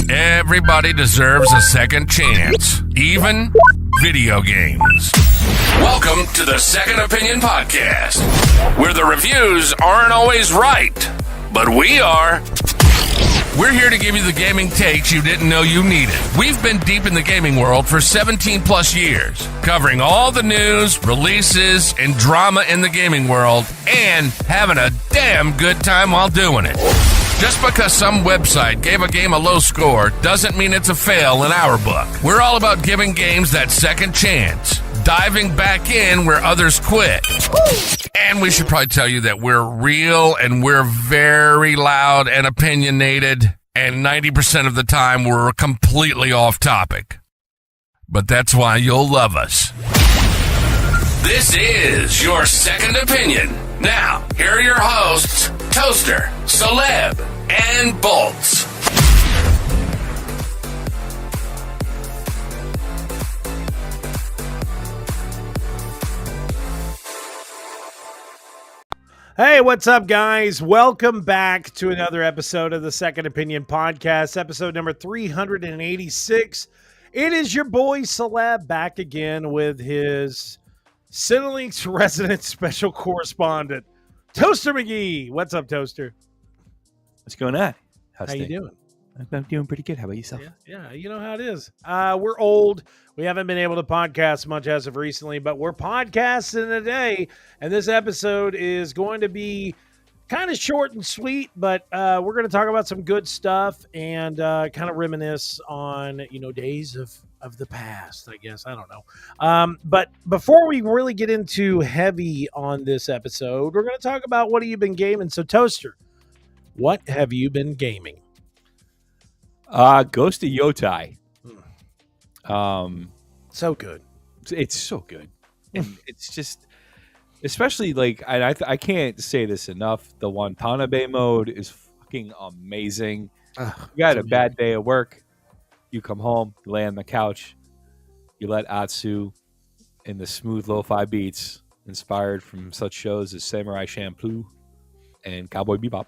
Everybody deserves a second chance, even video games. Welcome to the Second Opinion Podcast, where the reviews aren't always right, but we are. We're here to give you the gaming takes you didn't know you needed. We've been deep in the gaming world for 17 plus years, covering all the news, releases, and drama in the gaming world, and having a damn good time while doing it. Just because some website gave a game a low score doesn't mean it's a fail in our book. We're all about giving games that second chance, diving back in where others quit. And we should probably tell you that we're real and we're very loud and opinionated, and 90% of the time we're completely off topic. But that's why you'll love us. This is your Second Opinion. Now, here are your hosts, Toaster, Soleb, and Bolts. Hey, what's up, guys? Welcome back to another episode of the Second Opinion Podcast, episode number 386. It is your boy Soleb back again with his Cinelinx resident special correspondent, Toaster McGee. What's up, Toaster? What's going on? How you doing? I'm doing pretty good. How about yourself? Yeah, you know how it is. We're old. We haven't been able to podcast much as of recently, but we're podcasting today, and this episode is going to be kind of short and sweet, but we're going to talk about some good stuff and kind of reminisce on, days of the past, I guess. I don't know. But before we really get into heavy on this episode, we're going to talk about what have you been gaming. So, Toaster, what have you been gaming? Ghost of Yotai. So good. It's so good. And it's just, especially I can't say this enough. The Watanabe mode is fucking amazing. You got a bad day at work. You come home, you lay on the couch, you let Atsu in the smooth lo-fi beats inspired from such shows as Samurai Champloo and Cowboy Bebop.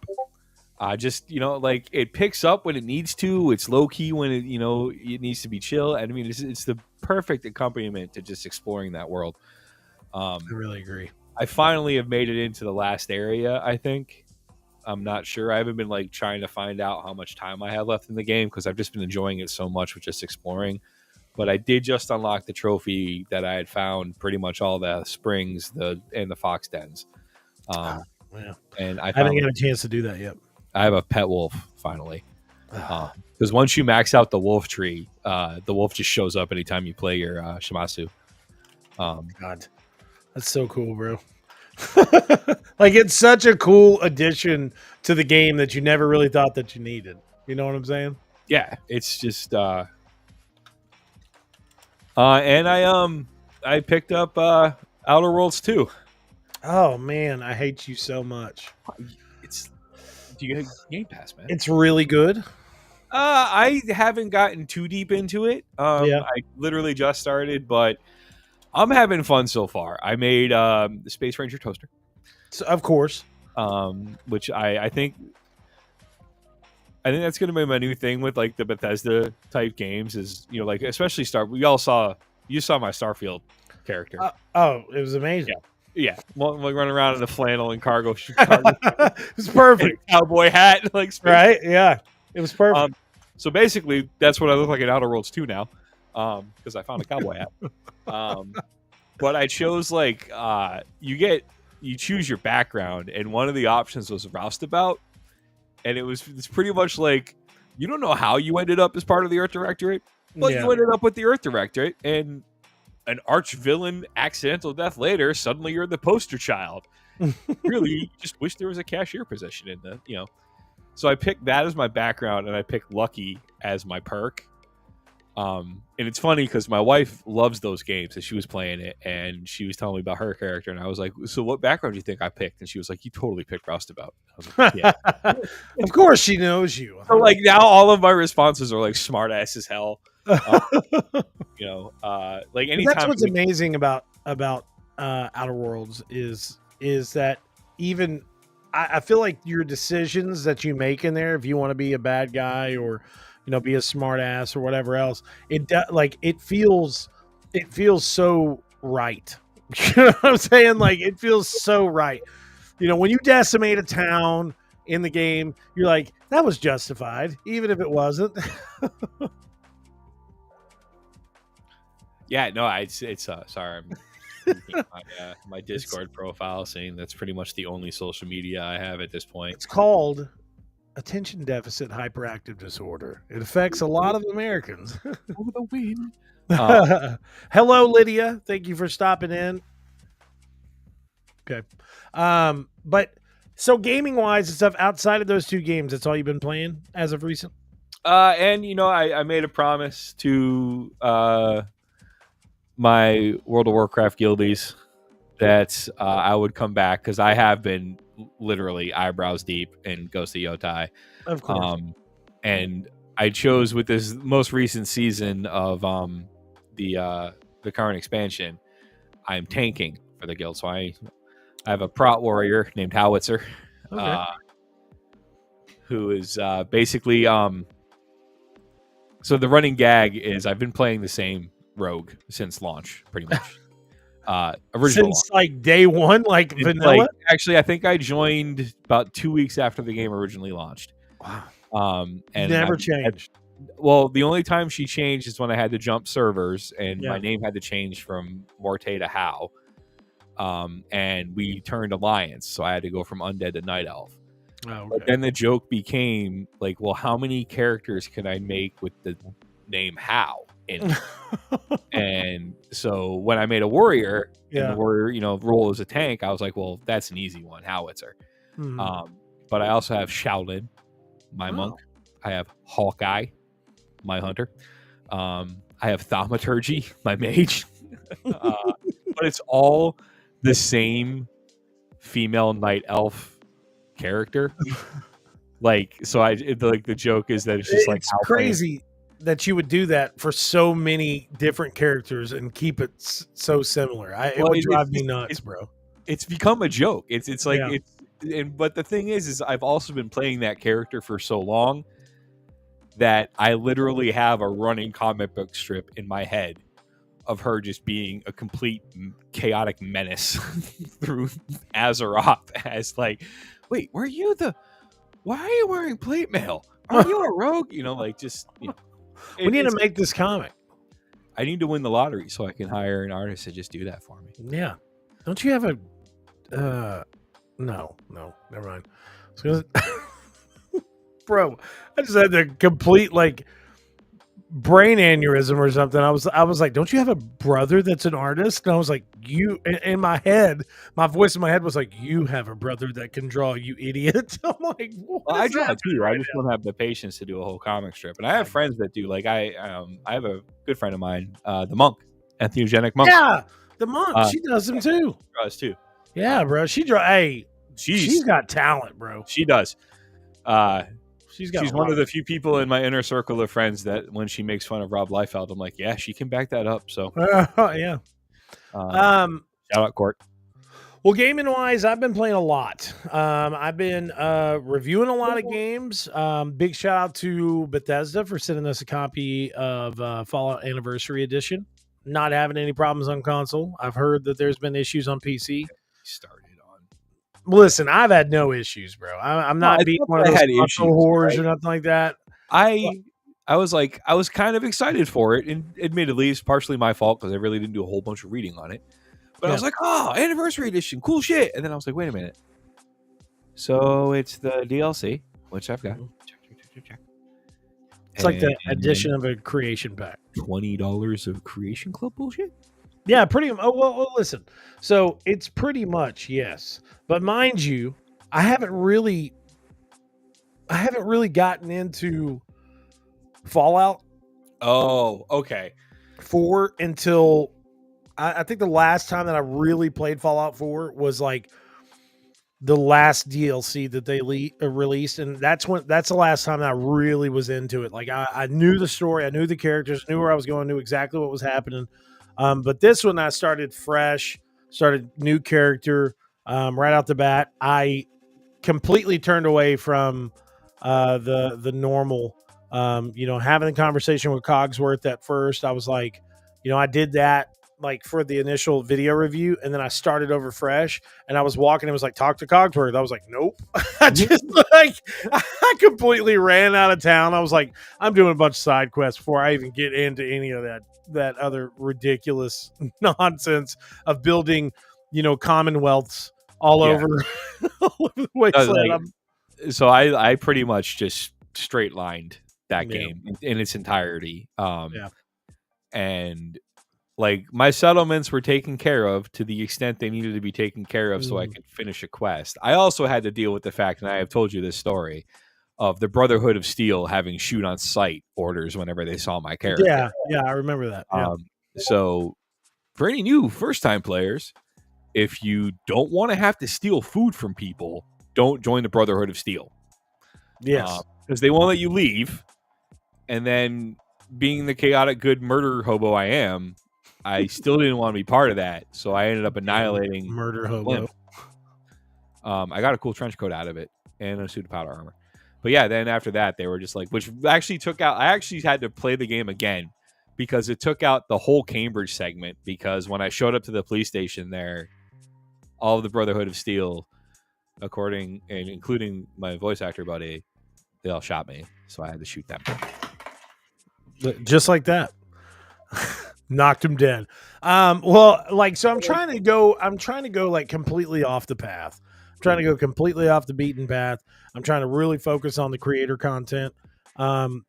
It picks up when it needs to. It's low key when it needs to be chill. And I mean, it's the perfect accompaniment to just exploring that world. I really agree. I finally have made it into the last area, I think. I'm not sure. I haven't been trying to find out how much time I have left in the game because I've just been enjoying it so much with just exploring. But I did just unlock the trophy that I had found pretty much all the springs and the fox dens. Yeah. And I haven't got a chance to do that yet. I have a pet wolf finally. Because once you max out the wolf tree, the wolf just shows up anytime you play your Shimasu. God, that's so cool, bro. It's such a cool addition to the game that you never really thought that you needed. You know what I'm saying? Yeah, it's just and I picked up Outer Worlds 2. Oh man, I hate you so much. Do you have Game Pass, man? It's really good. I haven't gotten too deep into it. I literally just started, but I'm having fun so far. I made the Space Ranger toaster. So, of course. Which I think that's going to be my new thing with the Bethesda type games is, especially you saw my Starfield character. It was amazing. Yeah. Well, running around in a flannel and cargo. It was perfect. Cowboy hat. Right? Yeah. It was perfect. So basically, that's what I look like in Outer Worlds 2 now. Because I found a cowboy hat. But I chose you choose your background, and one of the options was roustabout, and it's pretty much you don't know how you ended up as part of the Earth Directorate, but you ended up with the Earth Directorate, and an arch villain accidental death later, suddenly you're the poster child. Really, you just wish there was a cashier position in the So I picked that as my background, and I picked Lucky as my perk. And it's funny because my wife loves those games, and she was playing it, and she was telling me about her character, and I was like, "So what background do you think I picked?" And she was like, "You totally picked Roustabout." I was like, "Yeah." Of course, she knows you. So now all of my responses are smart ass as hell. Anytime that's what's amazing about Outer Worlds is that even I feel like your decisions that you make in there, if you want to be a bad guy or be a smart ass or whatever else. It feels so right. You know what I'm saying? Like, it feels so right. When you decimate a town in the game, you're like, that was justified, even if it wasn't. Yeah, no, it's sorry, I'm looking at my Discord profile saying that's pretty much the only social media I have at this point. It's called attention deficit hyperactive disorder. It affects a lot of Americans. Over the wind. Hello, Lydia. Thank you for stopping in. Okay. But so gaming wise and stuff, outside of those two games, that's all you've been playing as of recent? And I made a promise to my World of Warcraft guildies that I would come back, because I have been literally eyebrows deep in Ghost of Yotai. Of course. And I chose with this most recent season of the current expansion, I'm tanking for the guild. So I have a prot warrior named Howitzer, Okay. who is basically so the running gag is I've been playing the same rogue since launch, pretty much. Original Since like day one, like launch. vanilla. Actually, I think I joined about 2 weeks after the game originally launched. Wow. And Never changed. Well, the only time she changed is when I had to jump servers, and Yeah. my name had to change from Morte to How. And we turned Alliance, so I had to go from Undead to Night Elf. Oh, okay. But then the joke became like, well, how many characters can I make with the name How in it? And so when I made a warrior, and Yeah. the warrior, roll as a tank, I was like, well, that's an easy one, Howitzer. Mhm. But I also have Shaolin, my Oh. monk. I have Hawkeye, my hunter. I have Thaumaturgy, my mage. But it's all the same female night elf character. The joke is that it's just It's crazy that you would do that for so many different characters and keep it so similar. It would drive me nuts, bro. It's become a joke. It's like Yeah. but the thing is I've also been playing that character for so long that I literally have a running comic book strip in my head of her just being a complete chaotic menace through Azeroth as like, wait, why are you wearing plate mail? Are you a rogue? We need to make this comic. I need to win the lottery so I can hire an artist to just do that for me. Yeah. Don't you have a no, never mind. Bro, I just had the complete brain aneurysm or something. I was like, don't you have a brother that's an artist? And I was like, you in my head, my voice in my head was like, you have a brother that can draw, you idiot. I'm like, I draw too. I just don't have the patience to do a whole comic strip. And I have friends that do. Like I have a good friend of mine, the monk, entheogenic monk. Yeah, the monk. She does them too. Draws too. Yeah, bro. She's got talent, bro. She does. She's one of the few people in my inner circle of friends that when she makes fun of Rob Liefeld, I'm like, yeah, she can back that up. So yeah. Shout out Court. Well, gaming wise, I've been playing a lot. I've been reviewing a lot of games. Big shout out to Bethesda for sending us a copy of Fallout Anniversary Edition. Not having any problems on console. I've heard that there's been issues on PC. Listen, I've had no issues, bro. I'm not being one of those console whores or nothing like that. I was kind of excited for it, and admittedly, it's partially my fault because I really didn't do a whole bunch of reading on it. But I was like, oh, Anniversary Edition, cool shit. And then I was like, wait a minute. So it's the DLC, which I've got. Check. It's like the addition of a creation pack. $20 of Creation Club bullshit? Yeah, pretty. Oh, well, listen. So it's pretty much, yes. But mind you, I haven't really gotten into Fallout. Oh, okay. 4 until I think the last time that I really played Fallout 4 was like the last DLC that they released, and that's the last time that I really was into it. Like I knew the story, I knew the characters, knew where I was going, knew exactly what was happening. But this one I started fresh, started new character right out the bat. I completely turned away from the normal Having the conversation with Cogsworth at first, I was like, I did that like for the initial video review, and then I started over fresh, and I was walking and was like, talk to Cogsworth. I was like, nope. I just I completely ran out of town. I was like, I'm doing a bunch of side quests before I even get into any of that other ridiculous nonsense of building, commonwealths all over all over the wasteland. So I pretty much just straight lined that game in its entirety. And like my settlements were taken care of to the extent they needed to be taken care of so I could finish a quest. I also had to deal with the fact, and I have told you this story, of the Brotherhood of Steel having shoot on sight orders whenever they saw my character. Yeah, I remember that. So for any new first-time players, if you don't want to have to steal food from people, don't join the Brotherhood of Steel. Yes. Because they won't let you leave. And then being the chaotic good murder hobo I am, I still didn't want to be part of that, so I ended up annihilating murder hobo. I got a cool trench coat out of it and a suit of powder armor. But yeah, then after that, they were just like, which actually took out. I actually had to play the game again because it took out the whole Cambridge segment. Because when I showed up to the police station there, all of the Brotherhood of Steel, including my voice actor buddy, they all shot me, so I had to shoot them. Just like that. Knocked him dead. So I'm trying to go like completely off the path. I'm trying to go completely off the beaten path. I'm trying to really focus on the creator content.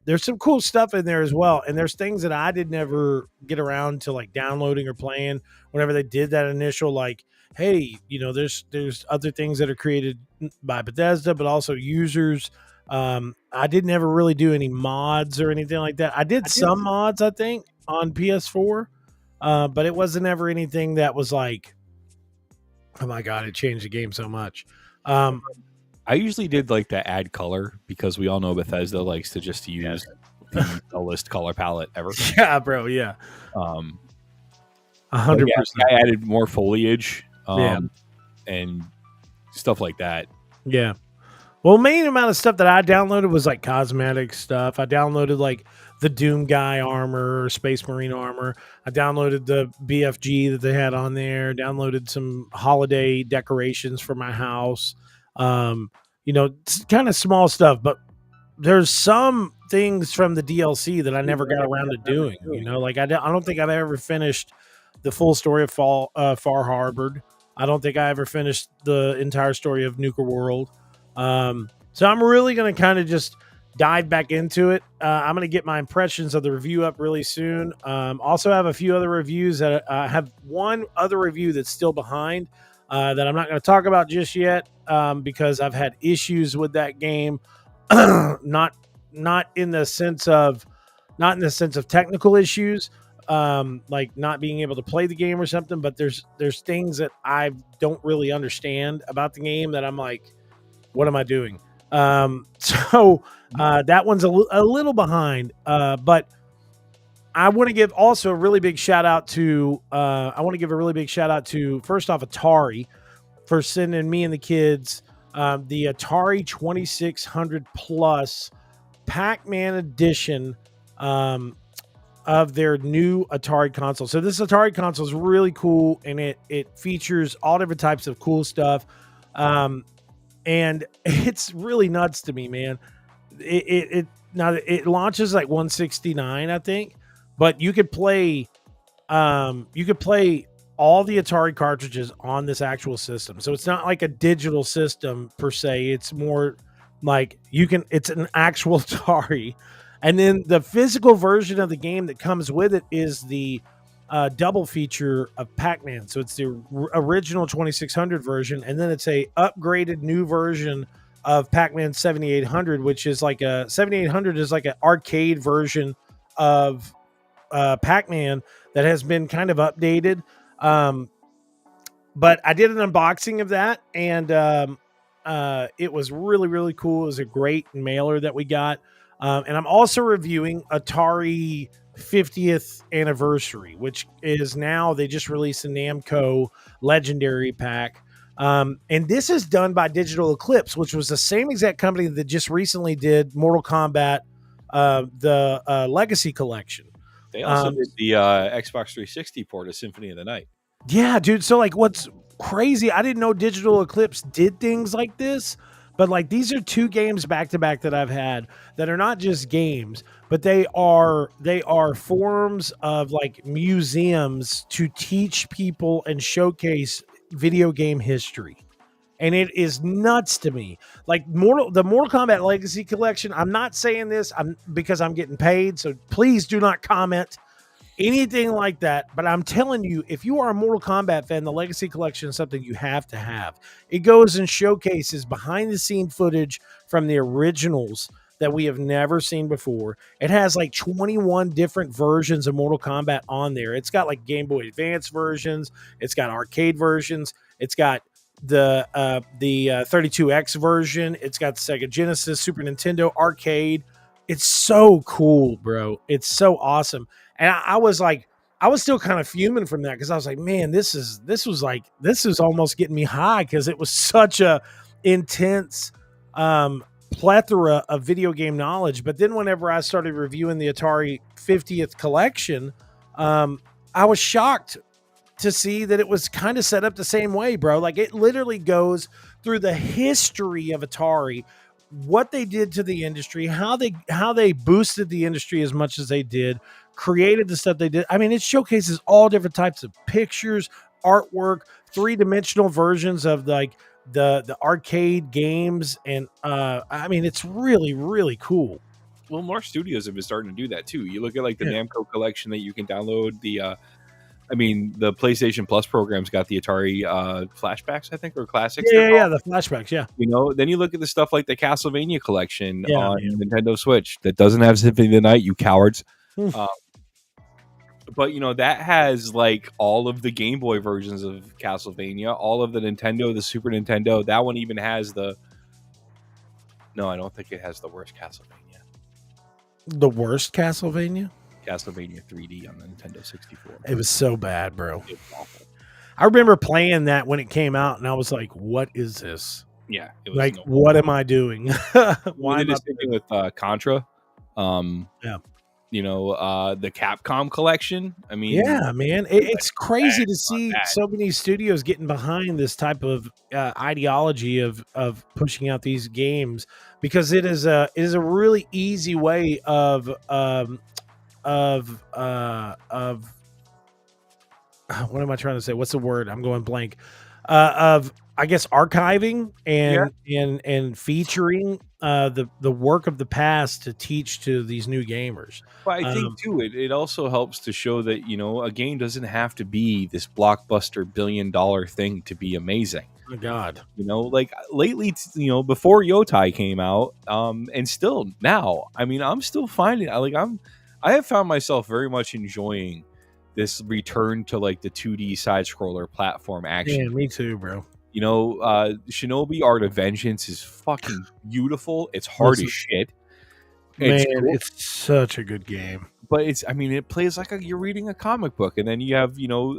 There's some cool stuff in there as well. And there's things that I did never get around to like downloading or playing whenever they did that initial, like, hey, there's other things that are created by Bethesda, but also users. I didn't ever really do any mods or anything like that. I did some mods, I think, on PS4, but it wasn't ever anything that was like, oh my God, it changed the game so much. I usually did like to add color because we all know Bethesda likes to just use the dullest color palette ever. Yeah, bro. Yeah. 100%. I added more foliage and stuff like that. Yeah. Well, main amount of stuff that I downloaded was like cosmetic stuff. I downloaded like the Doom Guy armor or Space Marine armor. I downloaded the BFG that they had on there. Downloaded some holiday decorations for my house. Kind of small stuff, but there's some things from the DLC that I never got around to doing. I don't think I've ever finished the full story of Far Harbored. I don't think I ever finished the entire story of Nuka World. So I'm really going to kind of just dive back into it. I'm going to get my impressions of the review up really soon. Also have a few other reviews that I have one other review that's still behind that I'm not going to talk about just yet because I've had issues with that game. not in the sense of technical issues, like not being able to play the game or something, but there's things that I don't really understand about the game that I'm like, what am I doing? So that one's a little behind, but I want to give also a really big shout out to first off Atari for sending me and the kids the Atari 2600 Plus Pac-Man edition of their new Atari console. So this Atari console is really cool, and it features all different types of cool stuff. And it's really nuts to me, man. It launches like 169, I think, but you could play all the Atari cartridges on this actual system. So it's not like a digital system per se. It's more like it's an actual Atari. And then the physical version of the game that comes with it is the double feature of Pac-Man. So it's the original 2600 version, and then it's a upgraded new version of Pac-Man 7800, which is like a 7800 is like an arcade version of Pac-Man that has been kind of updated. But I did an unboxing of that, and it was really, really cool. It was a great mailer that we got. And I'm also reviewing Atari 50th anniversary, which is now, they just released a Namco Legendary pack. And this is done by Digital Eclipse, which was the same exact company that just recently did Mortal Kombat the Legacy Collection. They also did the Xbox 360 port of Symphony of the Night. Yeah, dude. So like, what's crazy? I didn't know Digital Eclipse did things like this, but like these are 2 games back to back that I've had that are not just games, but they are forms of like museums to teach people and showcase video game history. And it is nuts to me. Like the Mortal Kombat Legacy Collection. I'm not saying this because I'm getting paid, so please do not comment anything like that. But I'm telling you, if you are a Mortal Kombat fan, the Legacy Collection is something you have to have. It goes and showcases behind the scene footage from the originals that we have never seen before. It has like 21 different versions of Mortal Kombat on there. It's got like Game Boy Advance versions. It's got arcade versions. It's got the 32X version. It's got the Sega Genesis, Super Nintendo arcade. It's so cool, bro. It's so awesome. And I was still kind of fuming from that because I was like, man, this is almost getting me high because it was such a intense plethora of video game knowledge. But then whenever I started reviewing the Atari 50th collection, I was shocked to see that it was kind of set up the same way, bro. Like it literally goes through the history of Atari, what they did to the industry, how they boosted the industry as much as they did, created the stuff they did. I mean, it showcases all different types of pictures, artwork, 3-dimensional versions of like the arcade games. And I mean, it's really, really cool. Well, more studios have been starting to do that too. You look at like the Namco collection that you can download. The PlayStation Plus program's got the Atari flashbacks, I think, or classics. Yeah, the flashbacks. Yeah, then you look at the stuff like the Castlevania collection on Nintendo Switch that doesn't have Symphony of the Night. You cowards. But that has like all of the Game Boy versions of Castlevania, all of the Nintendo, the Super Nintendo. That one even has the. No, I don't think it has the worst Castlevania. The worst Castlevania? Castlevania 3D on the Nintendo 64. It was so bad, bro. It was awful. I remember playing that when it came out, and I was like, "What is this? Yeah, it was like, what am I doing?" Why am I doing with Contra? The Capcom collection. I mean, yeah, man, it's crazy to see so many studios getting behind this type of ideology of pushing out these games because it is a really easy way of what am I trying to say? What's the word? I'm going blank. Of I guess archiving and featuring the work of the past to teach to these new gamers. But I think too, it also helps to show that a game doesn't have to be this blockbuster $1 billion thing to be amazing. Oh my God, like lately, before Yotai came out, and still now, I mean, I'm still finding I have found myself very much enjoying this return to like the 2D side scroller platform action. Yeah, me too, bro. Shinobi Art of Vengeance is fucking beautiful. It's hard as shit. It's such a good game. But it plays like you're reading a comic book. And then you have,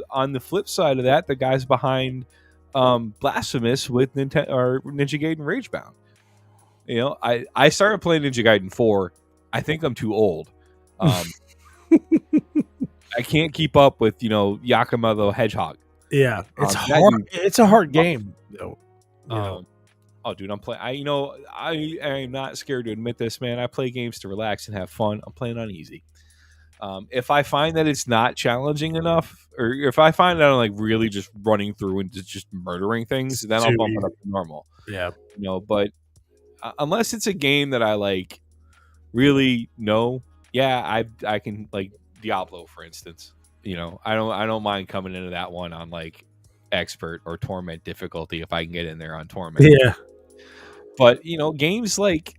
on the flip side of that, the guys behind Blasphemous with Ninja Gaiden Ragebound. I started playing Ninja Gaiden 4. I think I'm too old. I can't keep up with Yakima the Hedgehog. Yeah, it's hard. It's a hard game, though. Oh, dude, I'm playing. I am not scared to admit this, man. I play games to relax and have fun. I'm playing on easy. If I find that it's not challenging enough, or if I find that I'm like really just running through and just murdering things, then I'll bump it up to normal. Yeah, but unless it's a game that I like really know, yeah, I can like Diablo, for instance. I don't mind coming into that one on like expert or torment difficulty if I can get in there on torment. Yeah. But games like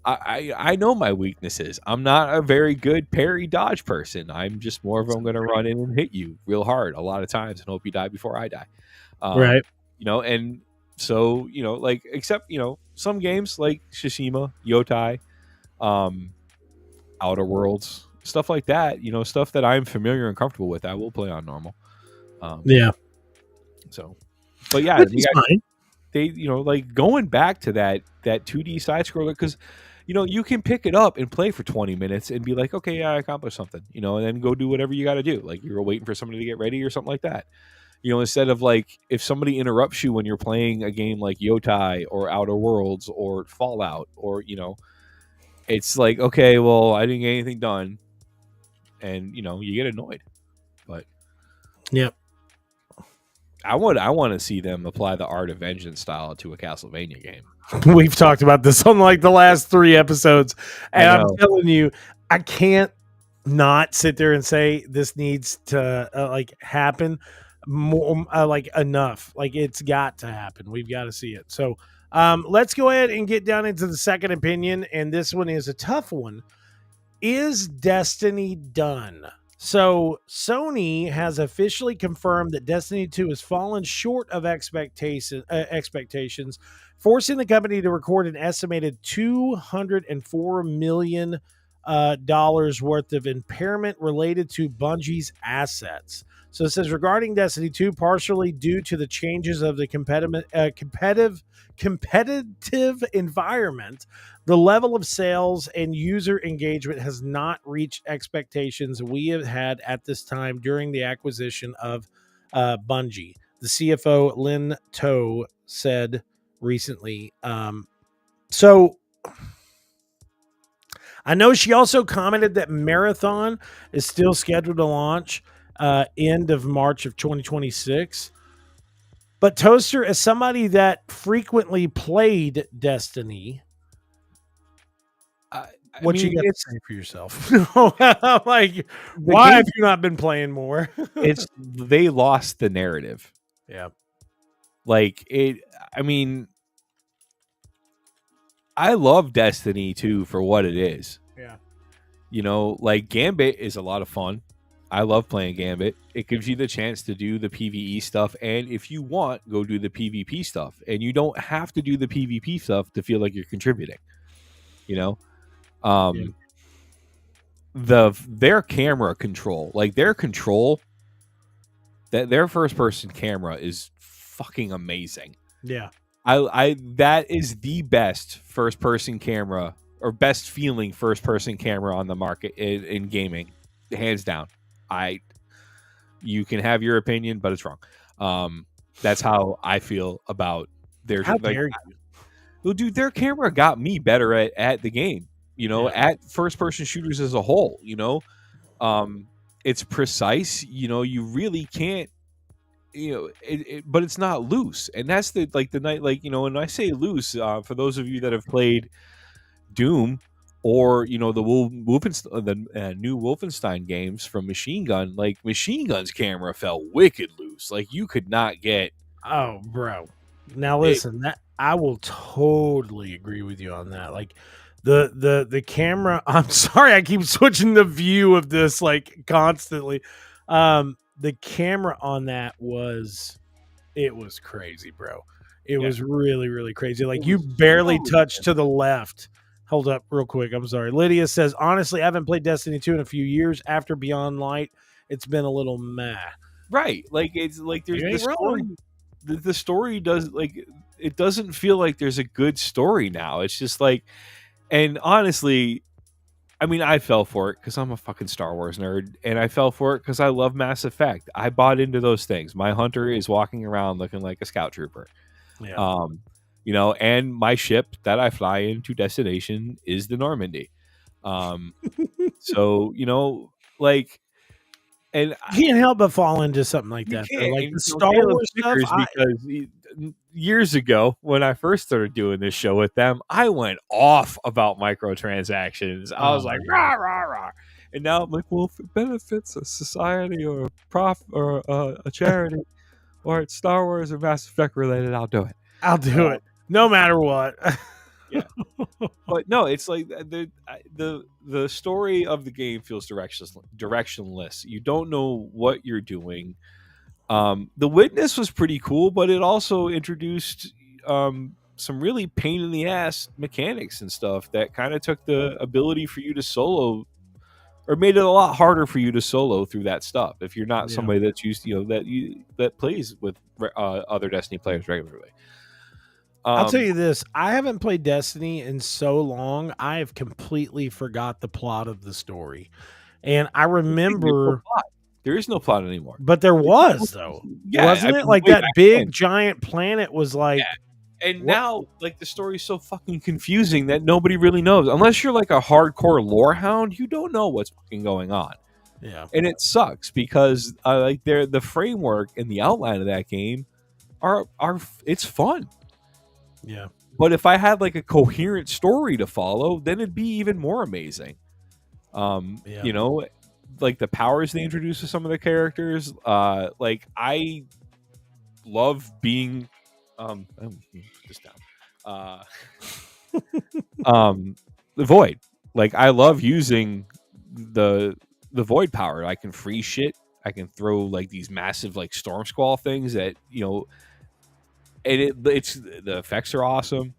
I know my weaknesses. I'm not a very good parry dodge person. I'm just more of I'm going to run in and hit you real hard a lot of times and hope you die before I die. Right. And so like except some games like Tsushima, Yotai, Outer Worlds. Stuff like that, stuff that I'm familiar and comfortable with, I will play on normal. So, but yeah, they like going back to that 2D side scroller because, you can pick it up and play for 20 minutes and be like, okay, yeah, I accomplished something, and then go do whatever you got to do. Like you were waiting for somebody to get ready or something like that. Instead of like if somebody interrupts you when you're playing a game like Yotai or Outer Worlds or Fallout or, it's like, okay, well, I didn't get anything done. And, you get annoyed. But Yep. I want to see them apply the Art of Vengeance style to a Castlevania game. We've talked about this on like the last 3 episodes. And I'm telling you, I can't not sit there and say this needs to like happen more, like enough. Like it's got to happen. We've got to see it. So let's go ahead and get down into the second opinion. And this one is a tough one. Is Destiny done? So Sony has officially confirmed that Destiny 2 has fallen short of expectations, forcing the company to record an estimated $204 million worth of impairment related to Bungie's assets. So it says regarding Destiny 2, partially due to the changes of the competitive environment, the level of sales and user engagement has not reached expectations we have had at this time during the acquisition of Bungie. The CFO, Lynn Toe, said recently. So I know she also commented that Marathon is still scheduled to launch end of March of 2026. But Toaster, as somebody that frequently played Destiny, what you got to say for yourself? Like, why have you not been playing more? They lost the narrative. Yeah. Like it. I mean, I love Destiny 2 for what it is. Yeah. Like Gambit is a lot of fun. I love playing Gambit. It gives you the chance to do the PvE stuff, and if you want, go do the PvP stuff. And you don't have to do the PvP stuff to feel like you're contributing. Their camera control, like their first person camera is fucking amazing. Yeah. I that is the best first person camera or best feeling first person camera on the market in gaming, hands down. You can have your opinion, but it's wrong. That's how I feel about their. How dare you? Well, dude, their camera got me better at the game. At first person shooters as a whole. It's precise. You really can't. But it's not loose, and that's the night. When I say loose, for those of you that have played Doom or the new Wolfenstein games from Machine Gun, like Machine Gun's camera felt wicked loose. Like you could not get. Oh, bro. Now listen, that I will totally agree with you on that. Like the camera. I'm sorry, I keep switching the view of this like constantly. The camera on that was crazy, bro. It was really, really crazy. Like you barely touched to the left. Hold up real quick. I'm sorry. Lydia says, honestly, I haven't played Destiny 2 in a few years. After Beyond Light, it's been a little meh. Right. Like it's like there's the story. The story it doesn't feel like there's a good story now. It's just like, and honestly, I mean, I fell for it because I'm a fucking Star Wars nerd, and I fell for it because I love Mass Effect. I bought into those things. My hunter is walking around looking like a scout trooper. Yeah. And my ship that I fly into destination is the Normandy. So, like, and you can't help but fall into something like that. Like the Star Wars stuff. Because years ago, when I first started doing this show with them, I went off about microtransactions. I was like, rah, rah, rah. And now I'm like, well, if it benefits a society or a charity or it's Star Wars or Mass Effect related, I'll do it. I'll do it no matter what. Yeah. But no, it's like the story of the game feels directionless. You don't know what you're doing. The Witness was pretty cool, but it also introduced some really pain in the ass mechanics and stuff that kind of took the ability for you to solo, or made it a lot harder for you to solo through that stuff if you're not somebody that's used, that plays with other Destiny players regularly. I'll tell you this: I haven't played Destiny in so long. I have completely forgot the plot of the story, and I remember. There is no plot anymore. But there was though, wasn't it? Like that big giant planet was like. Yeah. And now, like the story's so fucking confusing that nobody really knows. Unless you're like a hardcore lore hound, you don't know what's fucking going on. Yeah, and it sucks because like the framework and the outline of that game are it's fun. Yeah. But if I had like a coherent story to follow, then it'd be even more amazing. You know, like the powers they introduce to some of the characters. Like I love being put this down. The void. Like I love using the void power. I can freeze shit. I can throw like these massive like storm squall things that, you know, and it's the effects are awesome.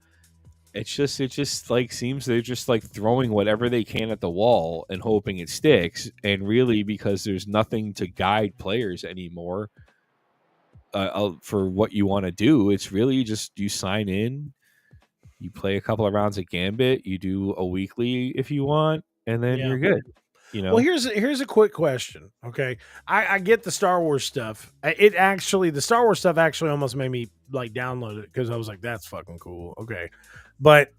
It just like seems they're just like throwing whatever they can at the wall and hoping it sticks. And really, because there's nothing to guide players anymore for what you want to do, it's really just you sign in, you play a couple of rounds of Gambit, you do a weekly if you want, and then you're good. You know? Well, here's a quick question. Okay, I get the Star Wars stuff. The Star Wars stuff actually almost made me like download it because I was like, that's fucking cool. Okay, but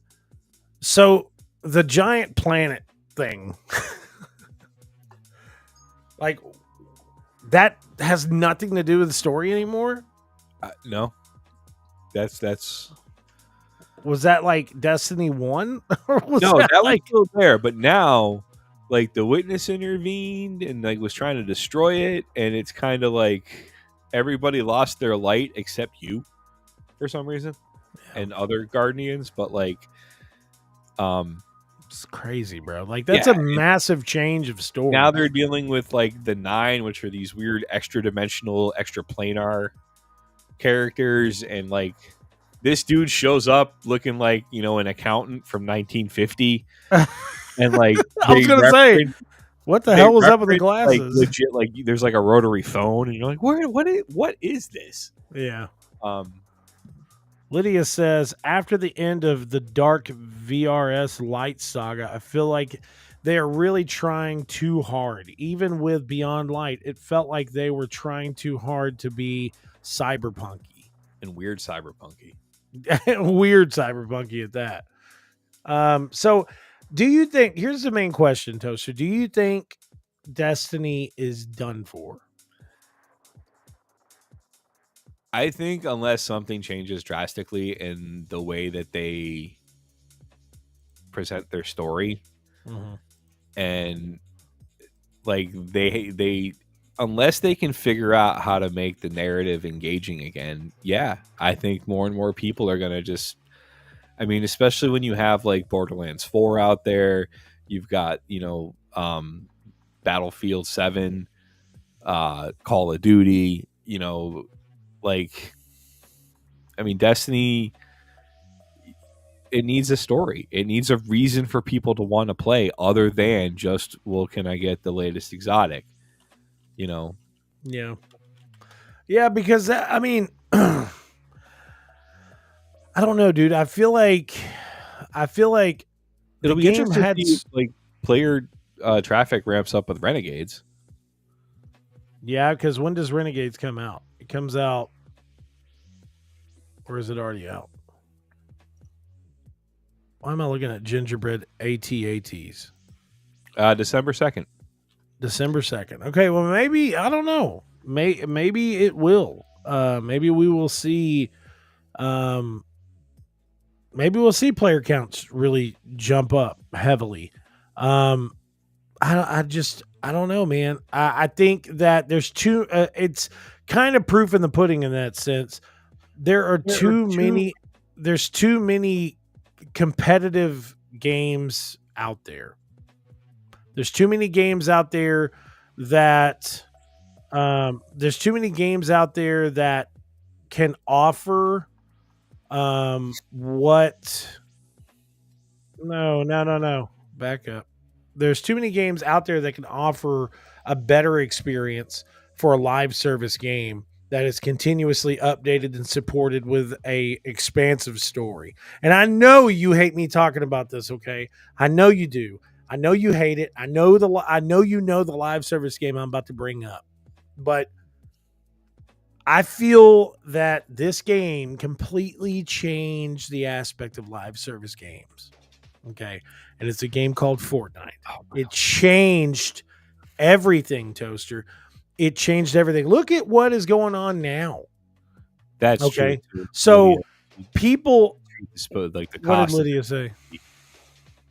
so the giant planet thing, like that has nothing to do with the story anymore. No, that's. Was that like Destiny 1? Or was that was still there, but now. Like the witness intervened and like was trying to destroy it, and it's kind of like everybody lost their light except you for some reason, and other guardians. But like, it's crazy, bro. Like that's a massive change of story. Now they're dealing with like the 9, which are these weird extra dimensional, extra planar characters, and like this dude shows up looking like, you know, an accountant from 1950. And like I was gonna say, what the hell was up with the glasses? Like legit, like there's like a rotary phone, and you're like, what is this? Yeah. Lydia says, after the end of the Dark VRS Light saga, I feel like they are really trying too hard. Even with Beyond Light, it felt like they were trying too hard to be cyberpunky and weird cyberpunky. Weird cyberpunky at that. So. Do you think, here's the main question, Toaster. Do you think Destiny is done for? I think unless something changes drastically in the way that they present their story, and like they unless they can figure out how to make the narrative engaging again, I think more and more people are going to just, I mean, especially when you have like Borderlands 4 out there, you've got, you know, Battlefield 7, Call of Duty, you know, like, I mean, Destiny, it needs a story. It needs a reason for people to want to play other than just, well, can I get the latest exotic, you know? Yeah. Yeah, because, I mean... I don't know, dude. I feel like it'll be interesting to see like player traffic ramps up with Renegades. Yeah, because when does Renegades come out? It comes out, or is it already out? Why am I looking at gingerbread ATATs? December 2nd. December 2nd. Okay, well maybe, I don't know. Maybe it will. Maybe we will see. Maybe we'll see player counts really jump up heavily. I don't know, man. I think that there's it's kind of proof in the pudding in that sense. There's too many competitive games out there. There's too many games out there that can offer No. Back up. There's too many games out there that can offer a better experience for a live service game that is continuously updated and supported with a expansive story. And I know you hate me talking about this, okay? I know you do. I know you hate it. I know you know the live service game I'm about to bring up. But I feel that this game completely changed the aspect of live service games. Okay. And it's a game called Fortnite. It changed everything, Toaster. It changed everything. Look at what is going on now. That's okay. True. So Lydia, people, like the what cost. did Lydia say?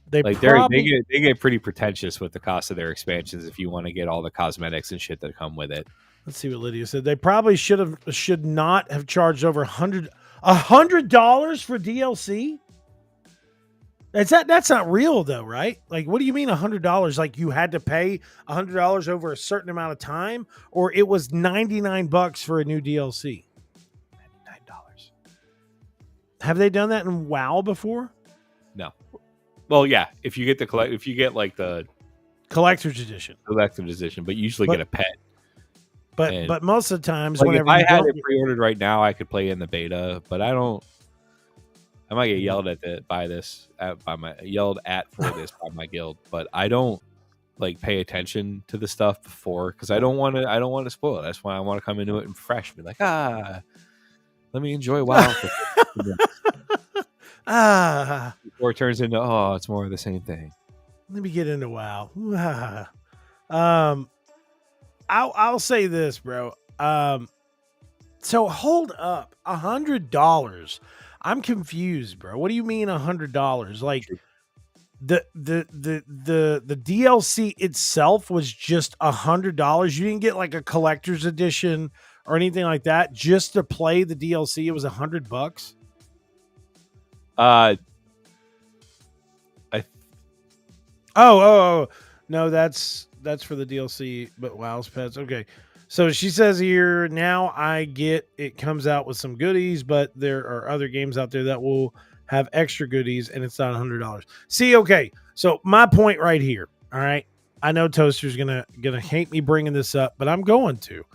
They get pretty pretentious with the cost of their expansions if you want to get all the cosmetics and shit that come with it. Let's see what Lydia said. They probably should not have charged over $100 for DLC. That's not real though, right? Like, what do you mean $100? Like you had to pay $100 over a certain amount of time, or it was $99 for a new DLC? $99. Have they done that in WoW before? No. Well, yeah. If you get like the collector's edition, but you usually get a pet. But most of the times, like whenever if I had it pre-ordered right now, I could play in the beta. But I might get yelled at yelled at for this by my guild. But I don't like pay attention to the stuff before because I don't want to spoil it. That's why I want to come into it and fresh, be like, let me enjoy WoW. Before it turns into it's more of the same thing. Let me get into WoW. I'll say this, bro. So hold up, $100. I'm confused, bro. What do you mean $100? Like the DLC itself was just $100. You didn't get like a collector's edition or anything like that. Just to play the DLC, it was $100. No, that's for the DLC, but WoW's pets. Okay. So she says here, now I get it comes out with some goodies, but there are other games out there that will have extra goodies and it's not $100. See, okay. So my point right here. All right. I know Toaster's gonna hate me bringing this up, but I'm going to.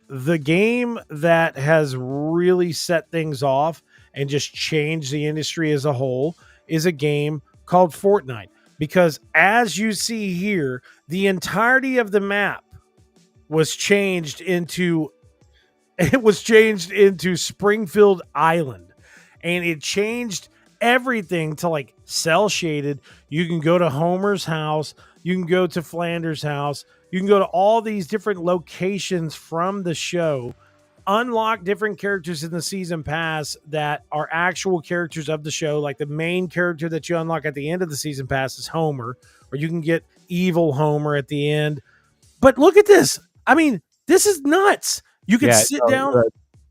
The game that has really set things off and just changed the industry as a whole is a game called Fortnite. Because as you see here, the entirety of the map was changed into Springfield Island, and it changed everything to like cell shaded. You can go to Homer's house, you can go to Flanders' house, you can go to all these different locations from the show, unlock different characters in the season pass that are actual characters of the show. Like the main character that you unlock at the end of the season pass is Homer, or you can get evil Homer at the end. But look at this. I mean, this is nuts. You can sit down.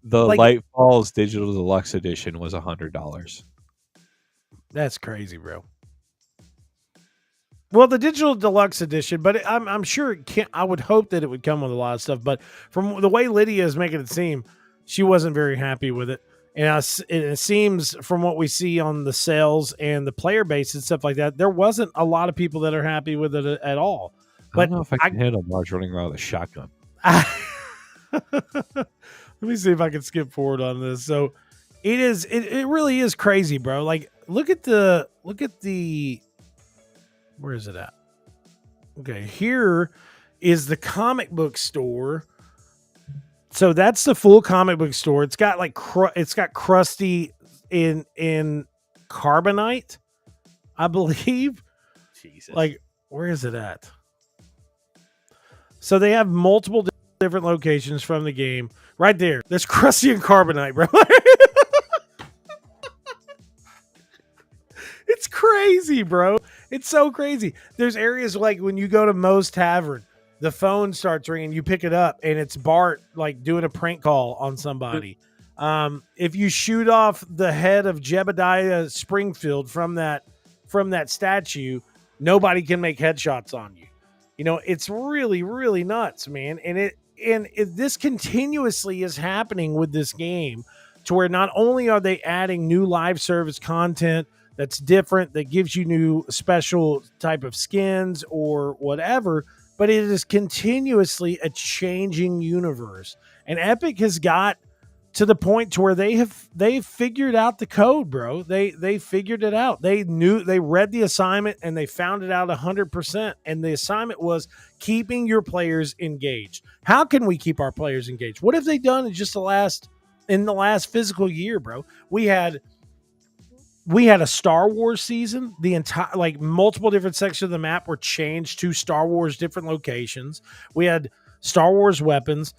The Light Falls Digital Deluxe Edition was $100. That's crazy, bro. Well, the Digital Deluxe Edition, but I'm sure it can't. I would hope that it would come with a lot of stuff. But from the way Lydia is making it seem, she wasn't very happy with it. And it seems from what we see on the sales and the player base and stuff like that, there wasn't a lot of people that are happy with it at all. But I don't know if I can handle Marge running around with a shotgun. Let me see if I can skip forward on this. So it really is crazy, bro. Like look at the where is it at? Okay, here is the comic book store. So that's the full comic book store. It's got like it's got Krusty in Carbonite, I believe. Jesus. Like where is it at? So they have multiple different locations from the game. Right there. There's Krusty and Carbonite, bro. It's crazy, bro. It's so crazy. There's areas like when you go to Moe's Tavern, the phone starts ringing, you pick it up, and it's Bart like doing a prank call on somebody. If you shoot off the head of Jebediah Springfield from that statue, nobody can make headshots on you. You know, it's really, really nuts, man. And this continuously is happening with this game, to where not only are they adding new live service content that's different, that gives you new special type of skins or whatever, but it is continuously a changing universe. And Epic has got to the point to where they've figured out the code, bro. They figured it out. They read the assignment and they found it out 100%. And the assignment was keeping your players engaged. How can we keep our players engaged? What have they done in just the last physical year, bro? We had a Star Wars season. The entire, like, multiple different sections of the map were changed to Star Wars different locations. We had Star Wars weapons.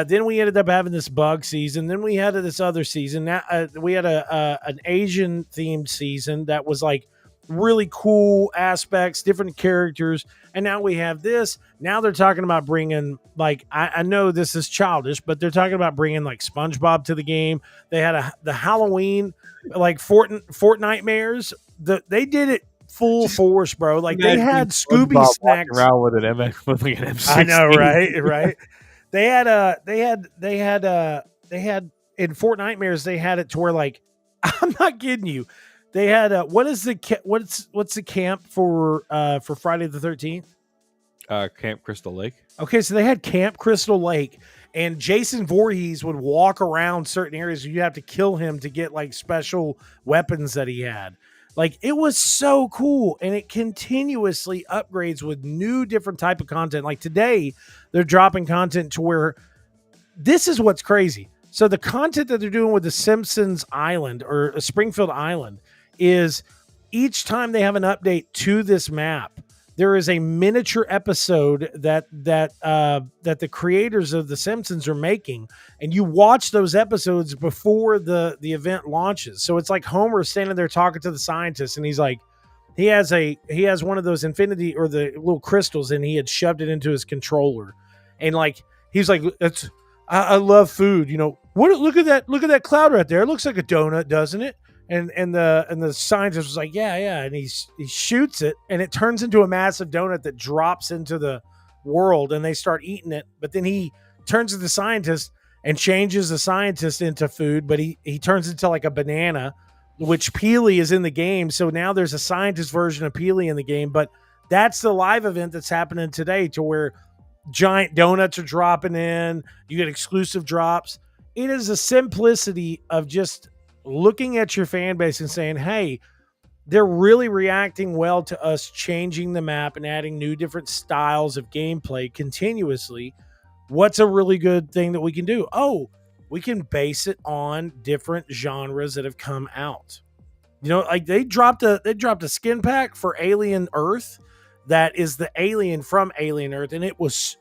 Then we ended up having this bug season. Then we had this other season. Now we had an Asian themed season that was like really cool aspects, different characters. And now we have this. Now they're talking about bringing, like, I know this is childish, but they're talking about bringing like SpongeBob to the game. They had the Halloween, like Fortnitemares. They did it full force, bro. Like, they had Scooby snacks around with an with like an M16. I know, right? They had in Fortnitemares, they had it to where, like, I'm not kidding you. They had what's the camp for Friday the 13th? Camp Crystal Lake. Okay, so they had Camp Crystal Lake, and Jason Voorhees would walk around certain areas. You have to kill him to get like special weapons that he had. Like, it was so cool, and it continuously upgrades with new different type of content. Like, today, they're dropping content to where this is what's crazy. So the content that they're doing with the Simpsons Island or Springfield Island is each time they have an update to this map, there is a miniature episode that the creators of the Simpsons are making, and you watch those episodes before the event launches. So it's like Homer standing there talking to the scientist, and he's like, he has one of those infinity or the little crystals, and he had shoved it into his controller, and like he's like, I love food, you know. Look at that cloud right there. It looks like a donut, doesn't it? And the scientist was like, yeah, and he shoots it, and it turns into a massive donut that drops into the world, and they start eating it. But then he turns to the scientist and changes the scientist into food, but he turns into like a banana, which Peely is in the game. So now there's a scientist version of Peely in the game, but that's the live event that's happening today, to where giant donuts are dropping in. You get exclusive drops. It is a simplicity of just looking at your fan base and saying, hey, they're really reacting well to us changing the map and adding new different styles of gameplay continuously. What's a really good thing that we can do? Oh, we can base it on different genres that have come out. You know, like they dropped a skin pack for Alien Earth that is the alien from Alien Earth, and it was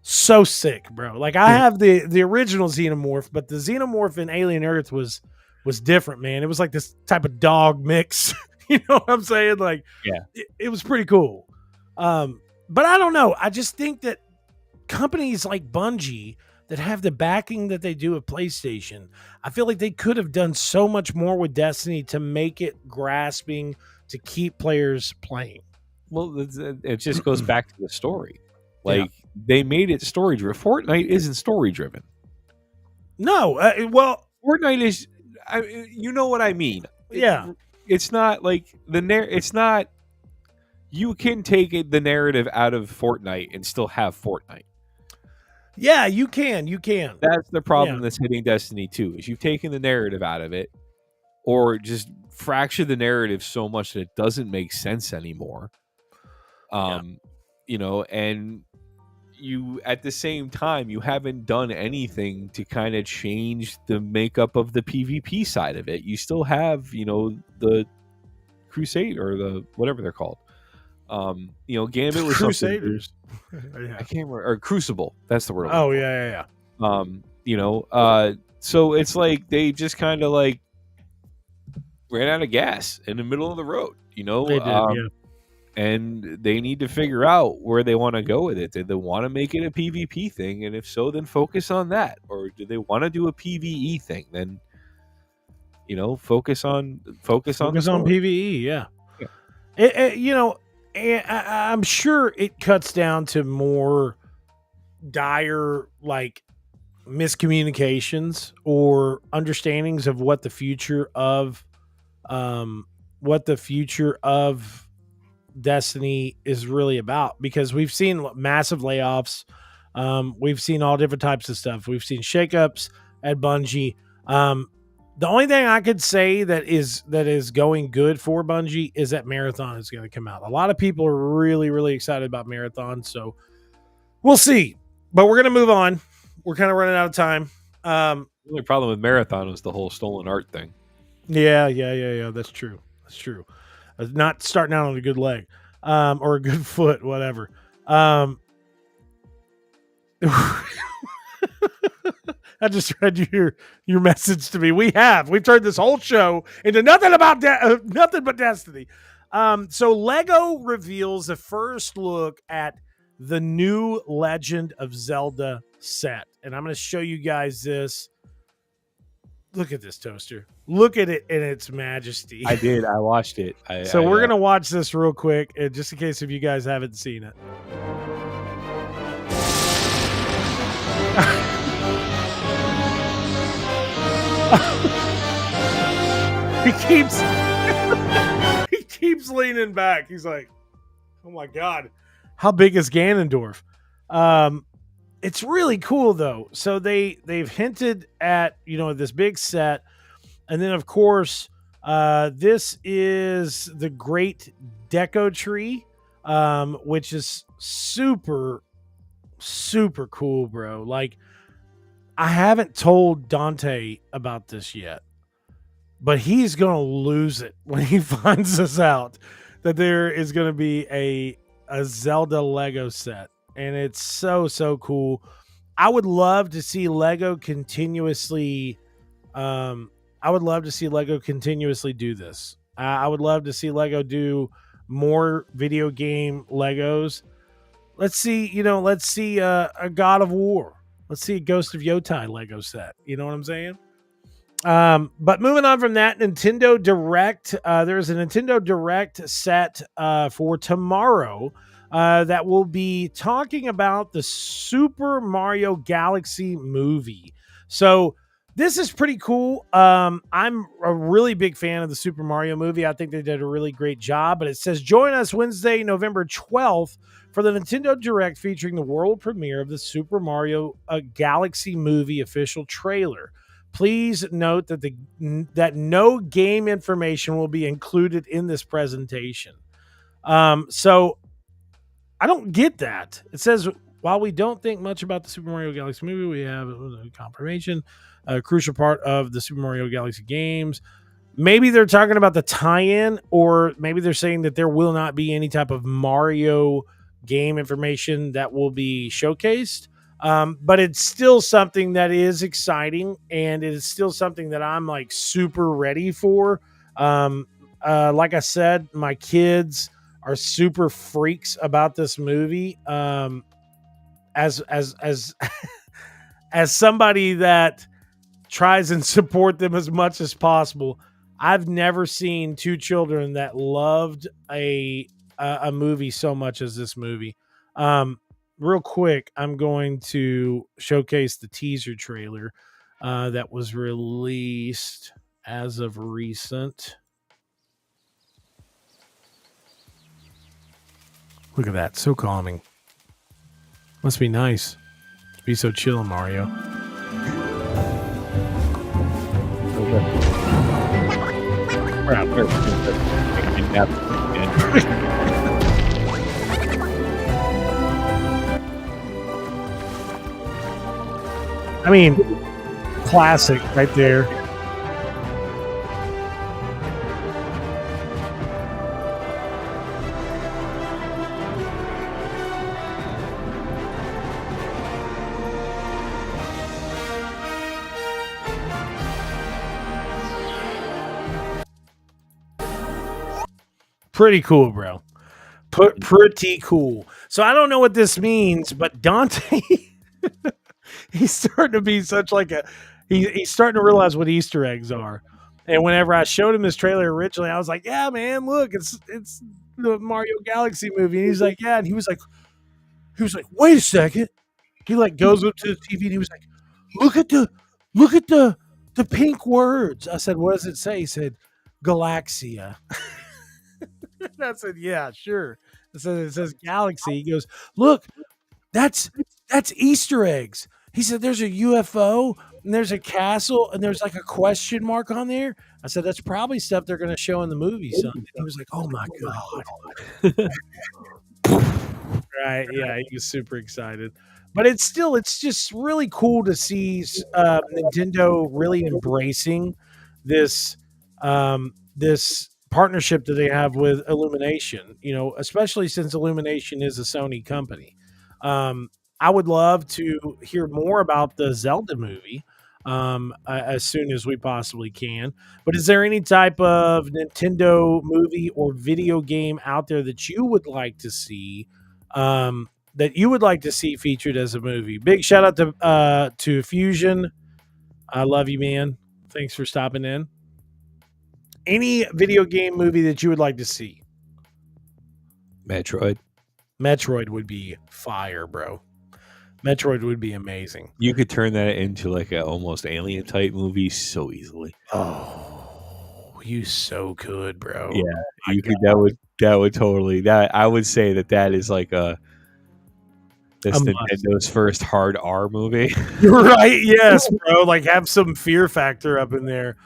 so sick, bro. Like, I have the original Xenomorph, but the Xenomorph in Alien Earth was different, man. It was like this type of dog mix. You know what I'm saying? Like, yeah, it was pretty cool. But I don't know. I just think that companies like Bungie that have the backing that they do at PlayStation, I feel like they could have done so much more with Destiny to make it grasping to keep players playing. Well, it just goes back to the story. Like, they made it story driven. Fortnite isn't story driven. No, well, Fortnite is. You know what I mean? Yeah, it's not like it's not. You can take the narrative out of Fortnite and still have Fortnite. Yeah, you can. That's the problem that's hitting Destiny 2, is you've taken the narrative out of it, or just fractured the narrative so much that it doesn't make sense anymore. You know, and you, at the same time, you haven't done anything to kind of change the makeup of the PvP side of it. You still have, you know, the Crusade, or the whatever they're called. You know, Gambit was Crusaders. I can't remember, or Crucible. That's the word. Oh yeah. You know, so it's like they just kind of like ran out of gas in the middle of the road. You know, they did, and they need to figure out where they want to go with it. Do they want to make it a PvP thing? And if so, then focus on that. Or do they want to do a PvE thing? Then, you know, focus on PvE. Yeah. You know, I'm sure it cuts down to more dire, like, miscommunications or understandings of what the future of Destiny is really about, because we've seen massive layoffs. We've seen all different types of stuff. We've seen shakeups at Bungie. The only thing I could say that is going good for Bungie is that Marathon is going to come out. A lot of people are really, really excited about Marathon, so we'll see. But we're going to move on. We're kind of running out of time. The only problem with Marathon was the whole stolen art thing. Yeah. That's true. Not starting out on a good leg, or a good foot, whatever. I just read your message to me. We've turned this whole show into nothing but Destiny. So Lego reveals the first look at the new Legend of Zelda set, and I'm going to show you guys this. Look at this toaster. Look at it in its majesty. I did. I watched it. We're going to watch this real quick, just in case if you guys haven't seen it. he keeps leaning back. He's like, oh my God, how big is Ganondorf? It's really cool though. So they've hinted at, this big set. And then of course, this is the Great Deco Tree, which is super, super cool, bro. Like, I haven't told Dante about this yet, but he's going to lose it when he finds this out, that there is going to be a Zelda Lego set. And it's so, so cool. I would love to see Lego continuously. I would love to see Lego continuously do this. I would love to see Lego do more video game Legos. Let's see a God of War. Let's see a Ghost of Yotai Lego set. You know what I'm saying? But moving on from that, Nintendo Direct. There's a Nintendo Direct set for tomorrow that will be talking about the Super Mario Galaxy movie. So this is pretty cool. I'm a really big fan of the Super Mario movie. I think they did a really great job. But it says, join us Wednesday, November 12th for the Nintendo Direct featuring the world premiere of the Super Mario Galaxy movie official trailer. Please note that no game information will be included in this presentation. So I don't get that. It says, while we don't think much about the Super Mario Galaxy movie, we have a confirmation, a crucial part of the Super Mario Galaxy games. Maybe they're talking about the tie-in, or maybe they're saying that there will not be any type of Mario game information that will be showcased. But it's still something that is exciting, and it is still something that I'm like super ready for. Like I said, my kids are super freaks about this movie. As as somebody that tries and support them as much as possible, I've never seen two children that loved a movie so much as this movie. Real quick, I'm going to showcase the teaser trailer that was released as of recent. Look at that. So calming. Must be nice to be so chill, Mario. I mean, classic right there. Pretty cool, bro. Pretty cool. So I don't know what this means, but Dante, he's starting to be such like he's starting to realize what Easter eggs are. And whenever I showed him this trailer originally, I was like, yeah, man, look, it's the Mario Galaxy movie. And he's like, yeah. And he was like, wait a second. He like goes up to the TV and he was like, look at the pink words. I said, what does it say? He said, Galaxia. And I said, yeah, sure. It says Galaxy. He goes, look, that's Easter eggs. He said, there's a UFO and there's a castle and there's like a question mark on there. I said, that's probably stuff they're going to show in the movie, son. And he was like, oh my God. Right. Yeah. He was super excited. But it's just really cool to see Nintendo really embracing this this partnership that they have with Illumination, especially since Illumination is a Sony company. I would love to hear more about the Zelda movie as soon as we possibly can. But is there any type of Nintendo movie or video game out there that you would like to see? That you would like to see featured as a movie? Big shout out to Fusion. I love you, man. Thanks for stopping in. Any video game movie that you would like to see? Metroid. Metroid would be fire, bro. Metroid would be amazing. You could turn that into like a almost alien type movie so easily. Oh, you so could, bro. Yeah, you could. That would totally. That I would say that is like that's Nintendo's first hard R movie. You're right. Yes, bro. Like have some fear factor up in there.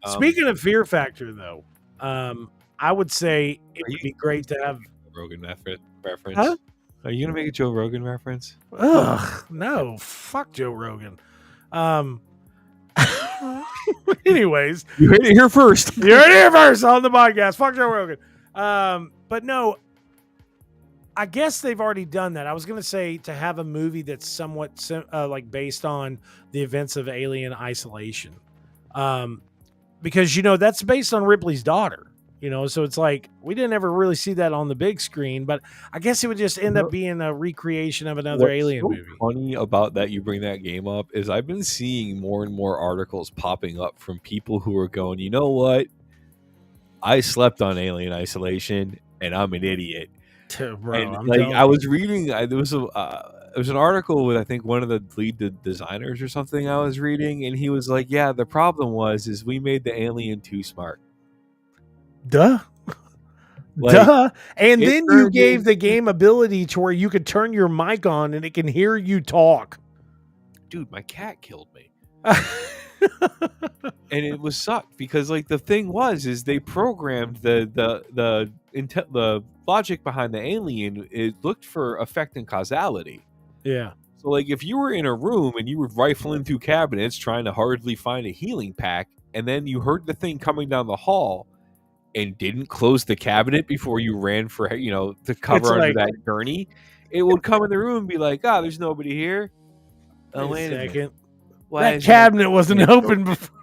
Speaking of fear factor, though, I would say it would be great to have Rogan reference. Huh? Are you gonna make a Joe Rogan reference? Ugh, no. Fuck Joe Rogan. Anyways, you heard it here first. You heard it here first on the podcast. Fuck Joe Rogan. But no, I guess they've already done that. I was gonna say to have a movie that's somewhat like based on the events of Alien Isolation, because that's based on Ripley's daughter. So it's like we didn't ever really see that on the big screen, but I guess it would just end up being a recreation of another Alien movie. What's funny about that you bring that game up is I've been seeing more and more articles popping up from people who are going, you know what? I slept on Alien Isolation and I'm an idiot. Bro, and I was reading, there was an article with I think one of the lead designers or something I was reading, and he was like, yeah, the problem is we made the alien too smart. Duh. Duh. And then you gave the game ability to where you could turn your mic on and it can hear you talk. Dude, my cat killed me. And it was sucked because like the thing is they programmed the logic behind the alien. It looked for effect and causality. Yeah. So like if you were in a room and you were rifling through cabinets trying to hardly find a healing pack, and then you heard the thing coming down the hall and didn't close the cabinet before you ran for to cover under that gurney, it would come in the room and be like, there's nobody here. Wait a second. That cabinet wasn't open before.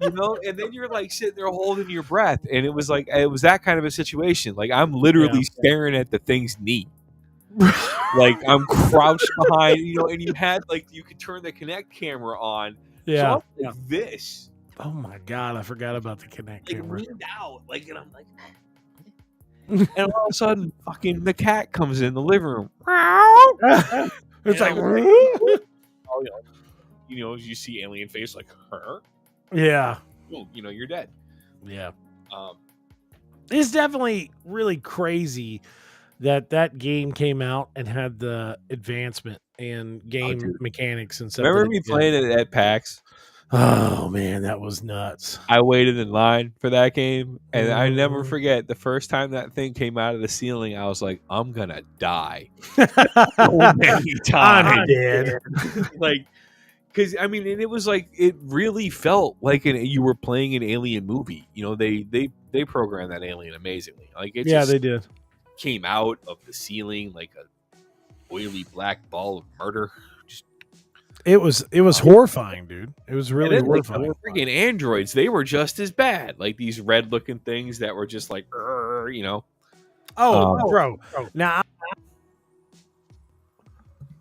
And then you're like sitting there holding your breath, and it was that kind of a situation. Like I'm literally staring at the thing's knee. Like I'm crouched behind, and you had you could turn the Kinect camera on. Yeah. So I'm like this. Oh my God, I forgot about the Kinect camera. Leaned out, and I'm like, and all of a sudden, fucking the cat comes in the living room. It's like, you see alien face like her. Yeah. Well, you're dead. Yeah. It's definitely really crazy that game came out and had the advancement in game mechanics and stuff. Remember me playing it at PAX? Oh man, that was nuts. I waited in line for that game, and I never forget the first time that thing came out of the ceiling. I was like, I'm gonna die. So many times. I'm dead. Because I mean, and it was it really felt like you were playing an alien movie. They programmed that alien amazingly. They did. Came out of the ceiling like a oily black ball of murder. It was horrifying, dude. It was really horrifying. The freaking androids, they were just as bad. Like these red looking things that were just like, Oh, bro. Now,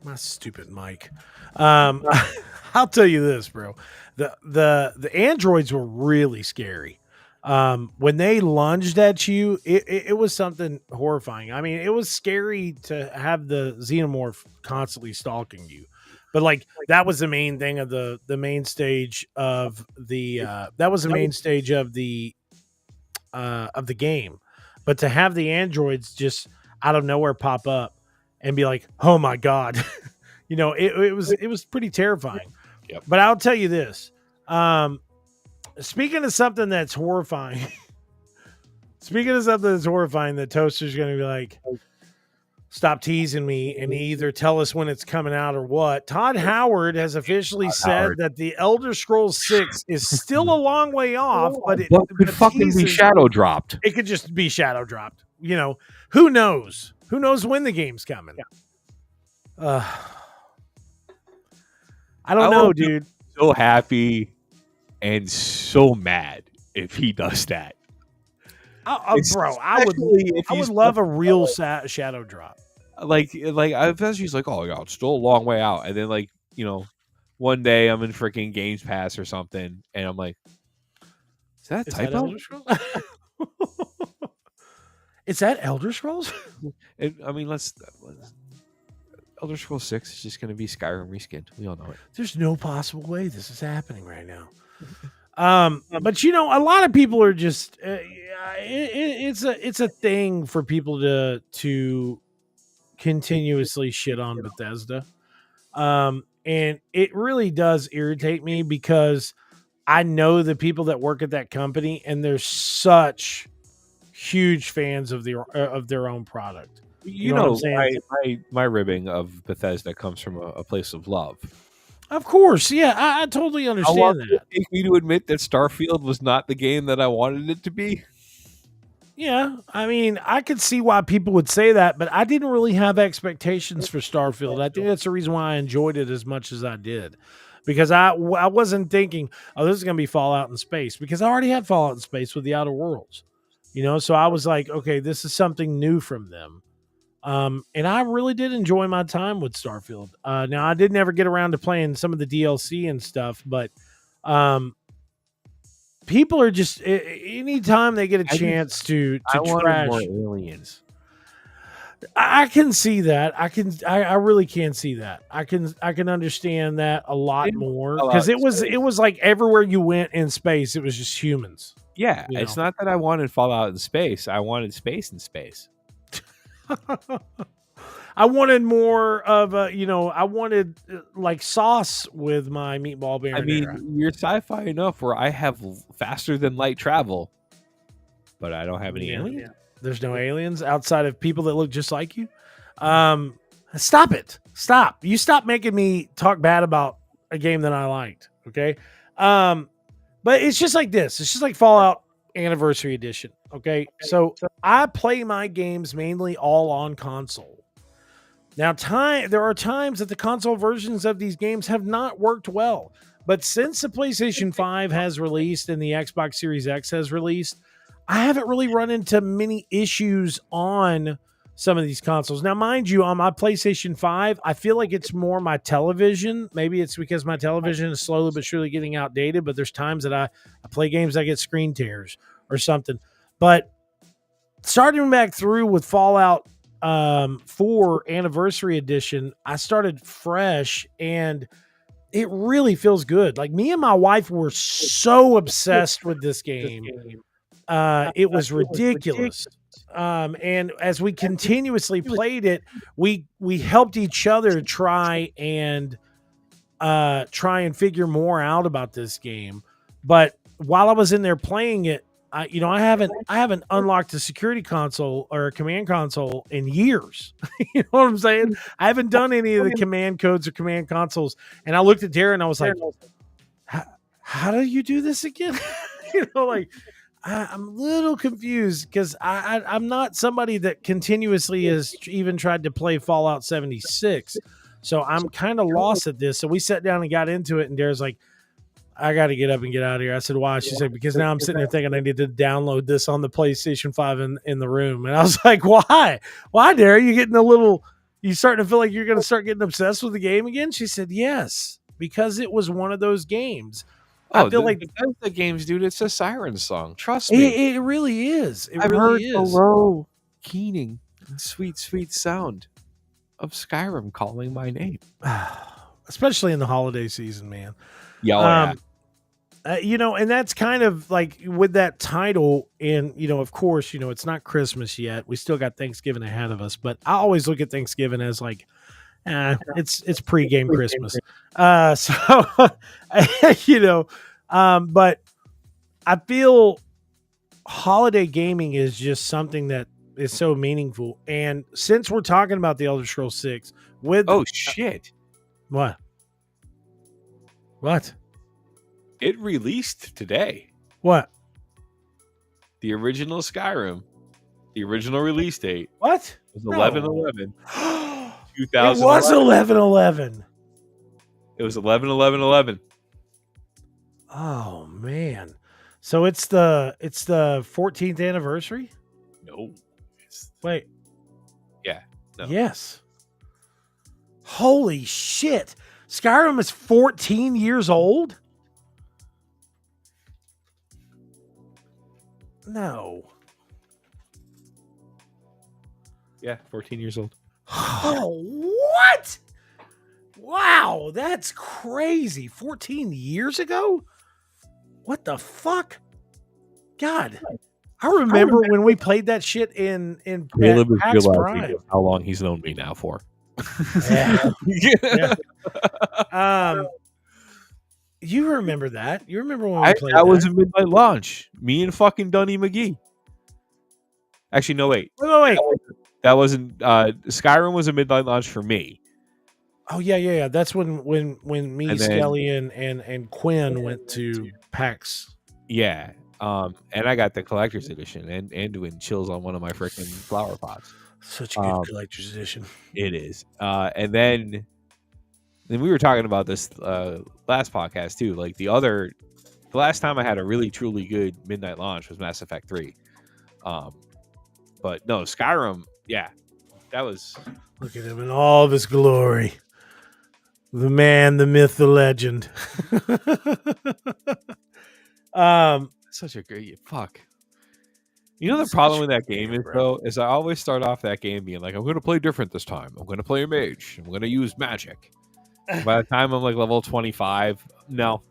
my stupid mic. I'll tell you this, bro. The androids were really scary. When they lunged at you, it was something horrifying. I mean, it was scary to have the xenomorph constantly stalking you. But that was the main thing of the main stage of the game. But to have the androids just out of nowhere pop up and be like, "Oh my god," it was pretty terrifying. Yep. But I'll tell you this: speaking of something that's horrifying, that Toaster's going to be like, "Stop teasing me and either tell us when it's coming out or what." Todd Howard has officially said that the Elder Scrolls 6 is still a long way off, but it could fucking be shadow dropped. It could just be shadow dropped. Who knows? Who knows when the game's coming? I don't know, dude. So happy and so mad if he does that. Bro, I would love a real shadow drop. Like she's like, oh yeah, it's still a long way out, and then one day I'm in freaking Games Pass or something, and I'm like, is that a typo? Elder Scrolls? Is that Elder Scrolls? Let's Elder Scrolls 6 is just going to be Skyrim reskinned. We all know it. There's no possible way this is happening right now. But a lot of people are just it's a thing for people to continuously shit on Bethesda. And it really does irritate me because I know the people that work at that company and they're such huge fans of their own product. You know what I'm saying? My ribbing of Bethesda comes from a place of love. Of course, yeah, I totally understand that. It take me to admit that Starfield was not the game that I wanted it to be. Yeah, I could see why people would say that, but I didn't really have expectations for Starfield. I think that's the reason why I enjoyed it as much as I did. Because I wasn't thinking, oh, this is going to be Fallout in space, because I already had Fallout in space with the Outer Worlds. So I was like, okay, this is something new from them. And I really did enjoy my time with Starfield. Now I did never get around to playing some of the DLC and stuff, but people are just anytime they get a chance to trash more aliens. I can see that. I really can see that. I can understand that a lot more because it was like everywhere you went in space, it was just humans. Yeah, it's not that I wanted Fallout in space. I wanted space in space. I wanted more of I wanted like sauce with my meatball marinara. You're sci-fi enough where I have faster than light travel, but I don't have any aliens. Yeah. There's no aliens outside of people that look just like you. Stop it. Stop. You stop making me talk bad about a game that I liked. Okay. But it's just like this. It's just like Fallout Anniversary Edition. Okay. So I play my games mainly all on console. Now, there are times that the console versions of these games have not worked well. But since the PlayStation 5 has released and the Xbox Series X has released, I haven't really run into many issues on some of these consoles. Now, mind you, on my PlayStation 5, I feel like it's more my television. Maybe it's because my television is slowly but surely getting outdated, but there's times that I play games that get screen tears or something. But starting back through with Fallout 4 Anniversary Edition, I started fresh and it really feels good. Like me and my wife were so obsessed with this game. It was ridiculous. And as we continuously played it, we helped each other try and figure more out about this game. But while I was in there playing it, I haven't unlocked a security console or a command console in years. You know what I'm saying? I haven't done any of the command codes or command consoles. And I looked at Darren and I was like, how do you do this again? I'm a little confused because I'm not somebody that continuously has even tried to play Fallout 76. So I'm kind of lost at this. So we sat down and got into it, and Darren's like, I got to get up and get out of here. I said, why? She said, because now I'm sitting there thinking I need to download this on the PlayStation 5 in the room. And I was like, why? Why, Darren? You starting to feel like you're going to start getting obsessed with the game again? She said, yes, because it was one of those games. I feel like the games, dude. It's a siren song. Trust me, it really is. I've heard the low, keening, sweet, sweet sound of Skyrim calling my name, especially in the holiday season, man. Yeah. And that's kind of like with that title, and of course, it's not Christmas yet. We still got Thanksgiving ahead of us, but I always look at Thanksgiving as like, it's pregame Christmas. So, but I feel holiday gaming is just something that is so meaningful. And since we're talking about the Elder Scrolls 6, with Oh shit! what? It released today. What? The original Skyrim, the original release date What? was No. 11/11. It 2011. was 11/11. It was 11/11/11. Oh man. So it's the 14th anniversary? No. Wait. Yeah. No. Yes. Holy shit. Skyrim is 14 years old? No. Yeah, 14 years old. Oh, what? Wow, that's crazy. 14 years ago? What the fuck? God. I remember when we played that shit in Caleb is PAX realizing Prime. how long he's known me now for. Yeah. You remember that? You remember when we played that was a midnight launch. Me and fucking Dunny McGee. Actually, no, wait. Wait. That wasn't Skyrim was a midnight launch for me. Oh yeah. That's when me, And then- Skelly, and Quinn went to PAX. Yeah. And I got the collector's edition and doing chills on one of my freaking flower pots. Such a good collector's edition. It is. And then we were talking about this last podcast too. Like the last time I had a really truly good midnight launch was Mass Effect 3. But no, Skyrim, yeah. That was Look at him in all of his glory. The man, the myth, the legend. such a great fuck. You know the problem with that game is though, is I always start off that game being like, I'm gonna play different this time. I'm gonna play a mage. I'm gonna use magic. By the time I'm like level 25, no.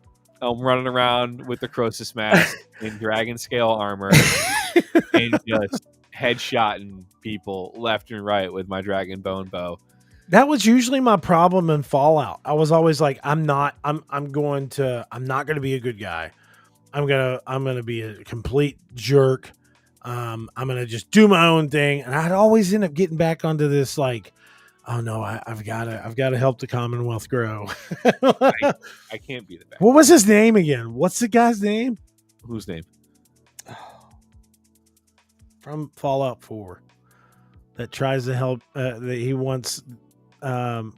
I'm running around with the Croesus mask in dragon scale armor and just headshotting people left and right with my dragon bone bow. That was usually my problem in Fallout. I was always like, I'm not going to be a good guy. I'm going to be a complete jerk. I'm going to just do my own thing. And I'd always end up getting back onto this, like, oh no, I've got to help the Commonwealth grow. I can't be the best. What was his name again? What's the guy's name? Whose name? From Fallout 4 that tries to help, that he wants, oh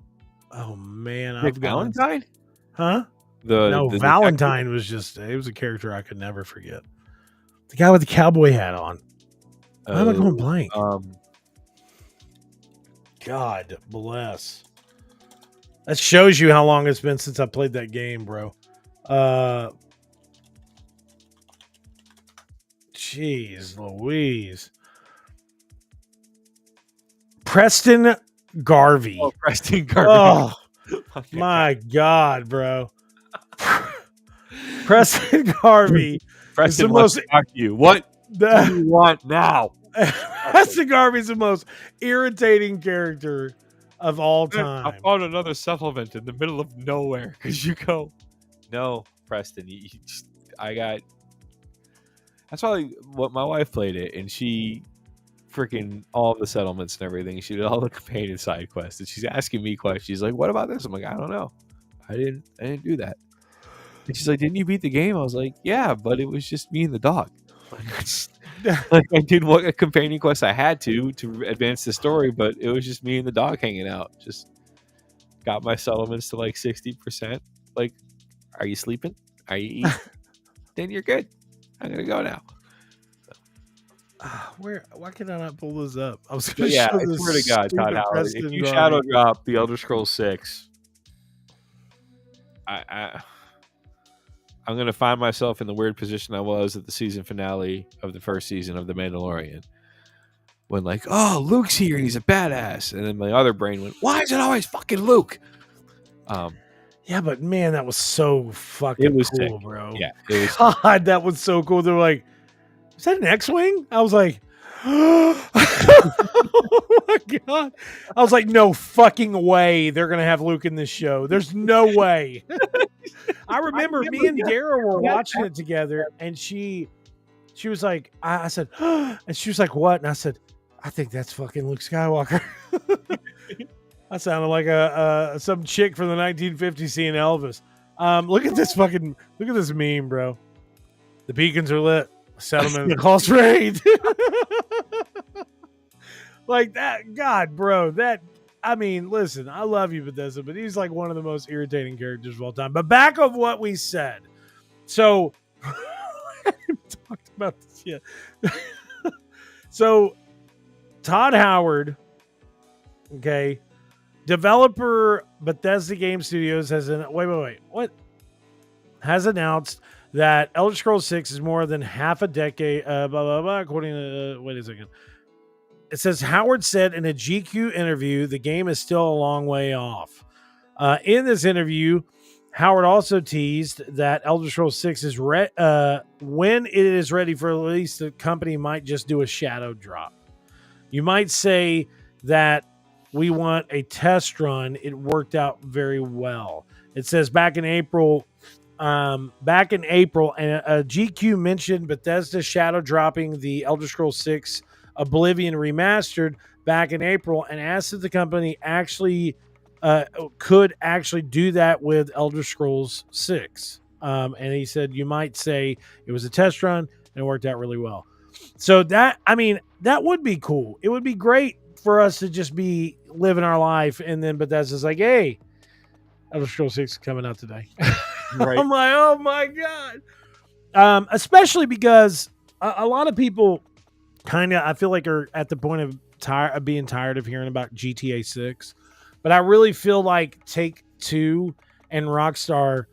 man. Nick Valentine? Huh? The Valentine was it was a character I could never forget. The guy with the cowboy hat on. Why am I going blank? God bless. That shows you how long it's been since I played that game, bro. Jeez Louise. Preston Garvey. Oh, Preston Garvey. Oh, my God, bro. Preston Garvey. Preston wants to talk to you. What do you want now? Preston Garvey's the most irritating character of all time. I found another settlement in the middle of nowhere. Because you go, no, Preston. That's probably what my wife played it, and she freaking all the settlements and everything. She did all the companion side quests, and she's asking me questions. She's like, "What about this?" I'm like, "I don't know. I didn't do that." And she's like, "Didn't you beat the game?" I was like, "Yeah, but it was just me and the dog." Like I did what companion quest I had to advance the story, but it was just me and the dog hanging out. Just got my settlements to like 60%. Like, are you sleeping? Are you eating? Then you're good. I'm gonna go now. Why can I not pull this up? I was gonna Yeah, show I this swear to God, Todd stupid Howard, Preston if you Garvey. shadow drop the Elder Scrolls 6, I'm gonna find myself in the weird position I was at the season finale of the first season of The Mandalorian, when like, oh, Luke's here and he's a badass, and then my other brain went, why is it always fucking Luke? Yeah, but man, that was so fucking It was cool, sick. bro. Yeah, it was. God, that was so cool. They're like, is that an X-Wing? I was like, oh my God. I was like, no fucking way they're going to have Luke in this show. There's no way. I remember me and Dara were watching it together, and she was like, I said, and she was like, what? And I said, I think that's fucking Luke Skywalker. I sounded like some chick from the 1950s seeing Elvis. Look at this meme, bro. The beacons are lit. Settlement of the calls for aid. Like that, God, bro. Listen, I love you, Bethesda, but he's like one of the most irritating characters of all time. But back of what we said. So, I haven't talked about this yet. So, Todd Howard, okay, developer Bethesda Game Studios has announced that Elder Scrolls 6 is more than half a decade, blah, blah, blah, according to, wait a second. It says, Howard said in a GQ interview, the game is still a long way off. In this interview, Howard also teased that Elder Scrolls 6 is when it is ready for release, the company might just do a shadow drop. You might say that we want a test run. It worked out very well. It says back in April, and GQ mentioned Bethesda shadow dropping the Elder Scrolls 6 Oblivion Remastered back in April, and asked if the company could actually do that with Elder Scrolls 6. And he said, you might say it was a test run and it worked out really well. So that would be cool. It would be great for us to just be living our life, and then Bethesda's like, hey, Elder Scrolls 6 is coming out today. Right. I'm like, oh my God. Especially because a lot of people I feel like are at the point of being tired of hearing about GTA 6. But I really feel like Take-Two and Rockstar,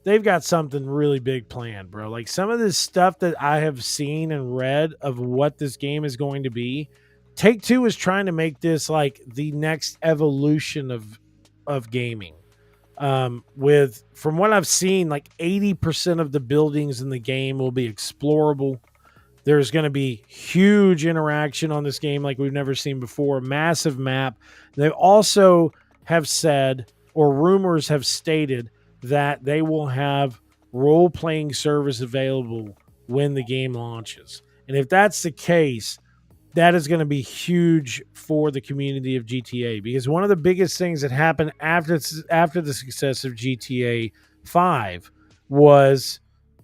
they've got something really big planned, bro. Like some of this stuff that I have seen and read of what this game is going to be, Take-Two is trying to make this like the next evolution of gaming. From what I've seen, like 80% of the buildings in the game will be explorable. There's going to be huge interaction on this game like we've never seen before. Massive map. They also have said, or rumors have stated, that they will have role-playing service available when the game launches. And if that's the case, that is going to be huge for the community of GTA, because one of the biggest things that happened after the success of GTA 5 was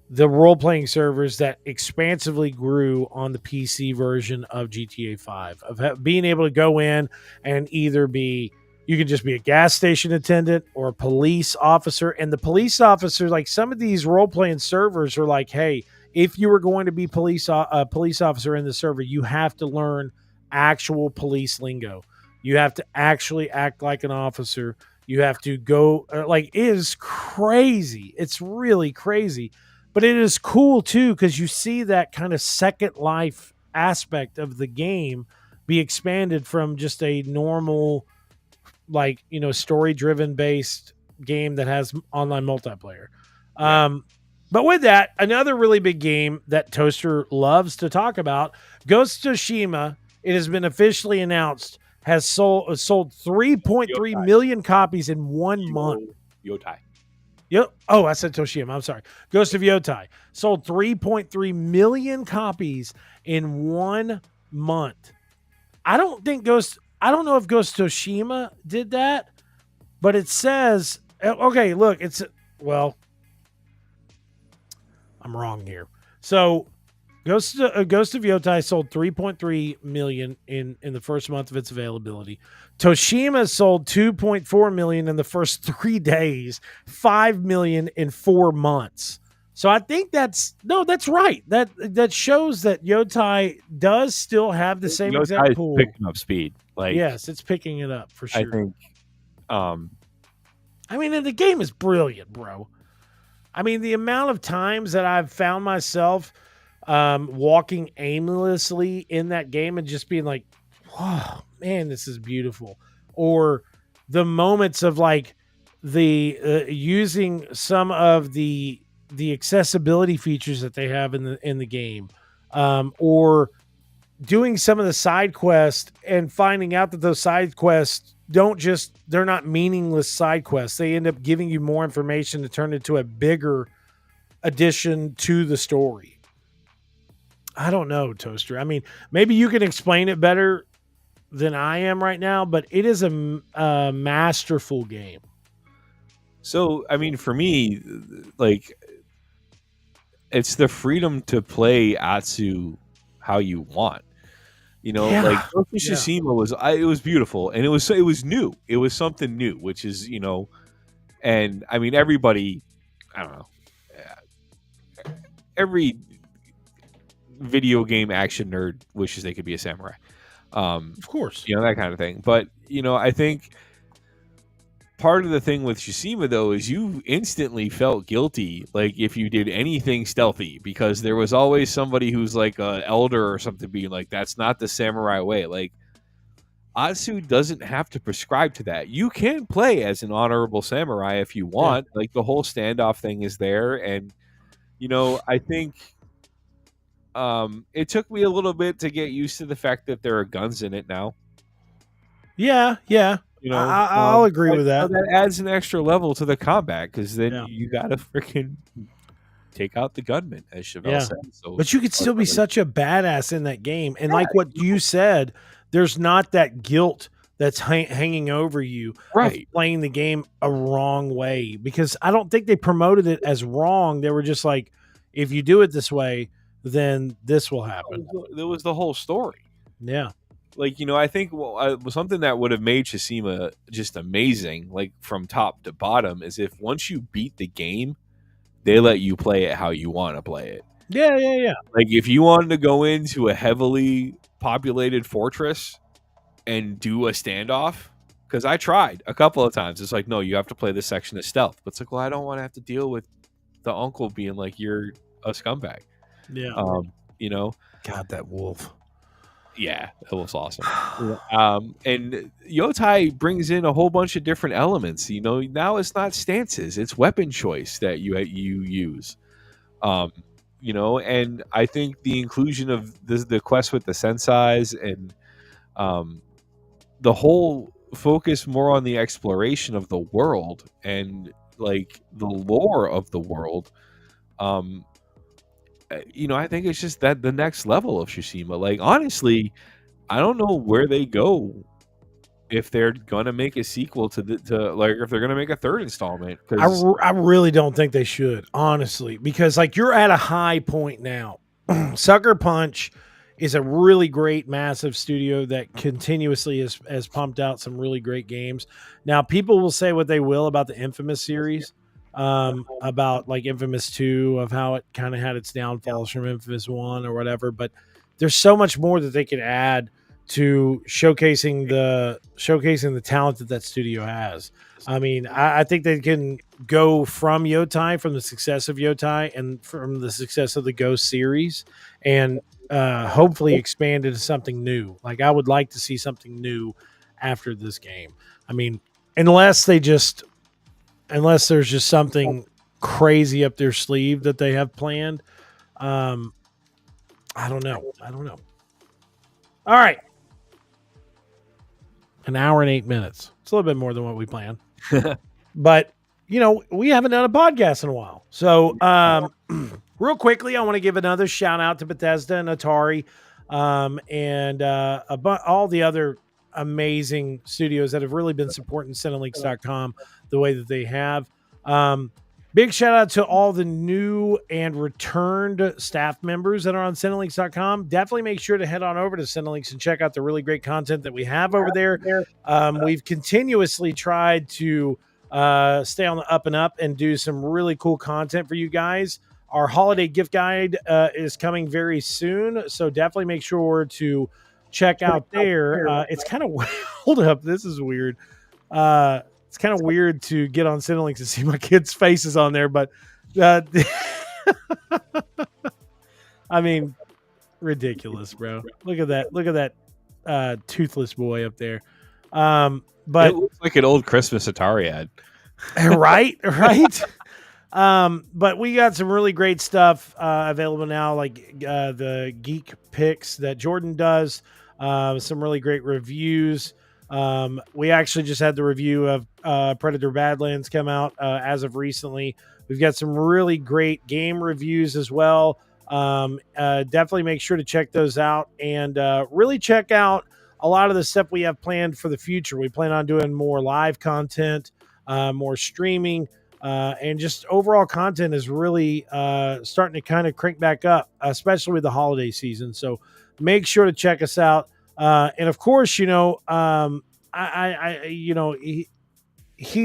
the role-playing servers that expansively grew on the PC version of GTA 5, of being able to go in and either you can just be a gas station attendant or a police officer. And the police officer, like some of these role-playing servers are like, hey, if you were going to be a police officer in the server, you have to learn actual police lingo. You have to actually act like an officer. You have to go, it is crazy. It's really crazy. But it is cool, too, because you see that kind of Second Life aspect of the game be expanded from just a normal, story-driven based game that has online multiplayer. Yeah. But with that, another really big game that Toaster loves to talk about, Ghost of Tsushima, it has been officially announced, has sold 3.3 million copies in 1 month. Yotai. Yep. Oh, I said Toshima. I'm sorry. Ghost of Yotai sold 3.3 million copies in 1 month. I don't know if Ghost of Tsushima did that, but it says, okay, look, I'm wrong here. So Ghost of Yotai sold 3.3 million in the first month of its availability. Toshima sold 2.4 million in the first 3 days, 5 million in 4 months. So I think that's right. That shows that Yotai does still have the same exact pool. Picking up speed. Yes, it's picking it up for sure. I think and the game is brilliant, bro. I mean, the amount of times that I've found myself walking aimlessly in that game and just being like, oh, man, this is beautiful. Or the moments of the using some of the accessibility features that they have in the game, or doing some of the side quests and finding out that those side quests they're not meaningless side quests. They end up giving you more information to turn into a bigger addition to the story. I don't know, Toaster. I mean, maybe you can explain it better than I am right now, but it is a masterful game. So, I mean, for me, like, it's the freedom to play Atsu how you want. You know, Yeah, like Ghost of Tsushima was, it was beautiful, and it was new. It was something new, which is, you know, and I mean, everybody, I don't know, every video game action nerd wishes they could be a samurai. Of course, You know, that kind of thing. But, you know, I think part of the thing with Tsushima, though, is you instantly felt guilty, like, if you did anything stealthy, because there was always somebody who's like an elder or something being like, that's not the samurai way. Like, Atsu doesn't have to prescribe to that. You can play as an honorable samurai if you want. Yeah. Like, the whole standoff thing is there. And, you know, I think it took me a little bit to get used to the fact that there are guns in it now. Yeah. You know, I'll agree with that. That adds an extra level to the combat, because then you got to freaking take out the gunman, as Chevelle said. So, but you could still be such a badass in that game. And like what you said, there's not that guilt that's hanging over you, right, playing the game a wrong way, because I don't think they promoted it as wrong. They were just like, if you do it this way, then this will happen. There was the whole story. Yeah. Like, you know, I think something that would have made Tsushima just amazing, like from top to bottom, is if once you beat the game, they let you play it how you want to play it. Yeah. Like, if you wanted to go into a heavily populated fortress and do a standoff, because I tried a couple of times. It's like, no, you have to play this section of stealth. But it's like, well, I don't want to have to deal with the uncle being like, you're a scumbag. Yeah. You know? God, that wolf. Yeah, it was awesome. And Yotai brings in a whole bunch of different elements. You know, now it's not stances; it's weapon choice that you use. You know, and I think the inclusion of the quest with the sensais and the whole focus more on the exploration of the world and like the lore of the world. You know, I think it's just that the next level of Tsushima. Like, honestly, I don't know where they go if they're gonna make a sequel to like, if they're gonna make a third installment. I really don't think they should, honestly, because like, you're at a high point now. Sucker Punch is a really great, massive studio that continuously has pumped out some really great games. Now, people will say what they will about the Infamous series. About like Infamous 2, of how it kind of had its downfalls from Infamous 1 or whatever, but there's so much more that they could add to showcasing the talent that studio has. I mean, I think they can go from Yotai, from the success of Yotai and from the success of the Ghost series, and hopefully expand into something new. Like, I would like to see something new after this game. I mean, unless there's just something crazy up their sleeve that they have planned. I don't know. All right. An hour and 8 minutes. It's a little bit more than what we planned. But, you know, we haven't done a podcast in a while. So, real quickly, I want to give another shout out to Bethesda and Atari, and all the other amazing studios that have really been supporting Cinelinx.com the way that they have. Big shout out to all the new and returned staff members that are on Cinelinx.com. Definitely make sure to head on over to Cinelinx and check out the really great content that we have over there. We've continuously tried to stay on the up and up and do some really cool content for you guys. Our holiday gift guide is coming very soon, so definitely make sure to check out there. It's kind of hold up, this is weird. It's kind of weird to get on Cinelinx and see my kids' faces on there, but I mean, ridiculous, bro. Look at that toothless boy up there. But it looks like an old Christmas Atari ad. Right. But we got some really great stuff available now, like the geek picks that Jordan does, some really great reviews. We actually just had the review of Predator Badlands come out as of recently. We've got some really great game reviews as well. Definitely make sure to check those out and really check out a lot of the stuff we have planned for the future. We plan on doing more live content, more streaming, and just overall content is really starting to kind of crank back up, especially with the holiday season. So make sure to check us out. And of course, he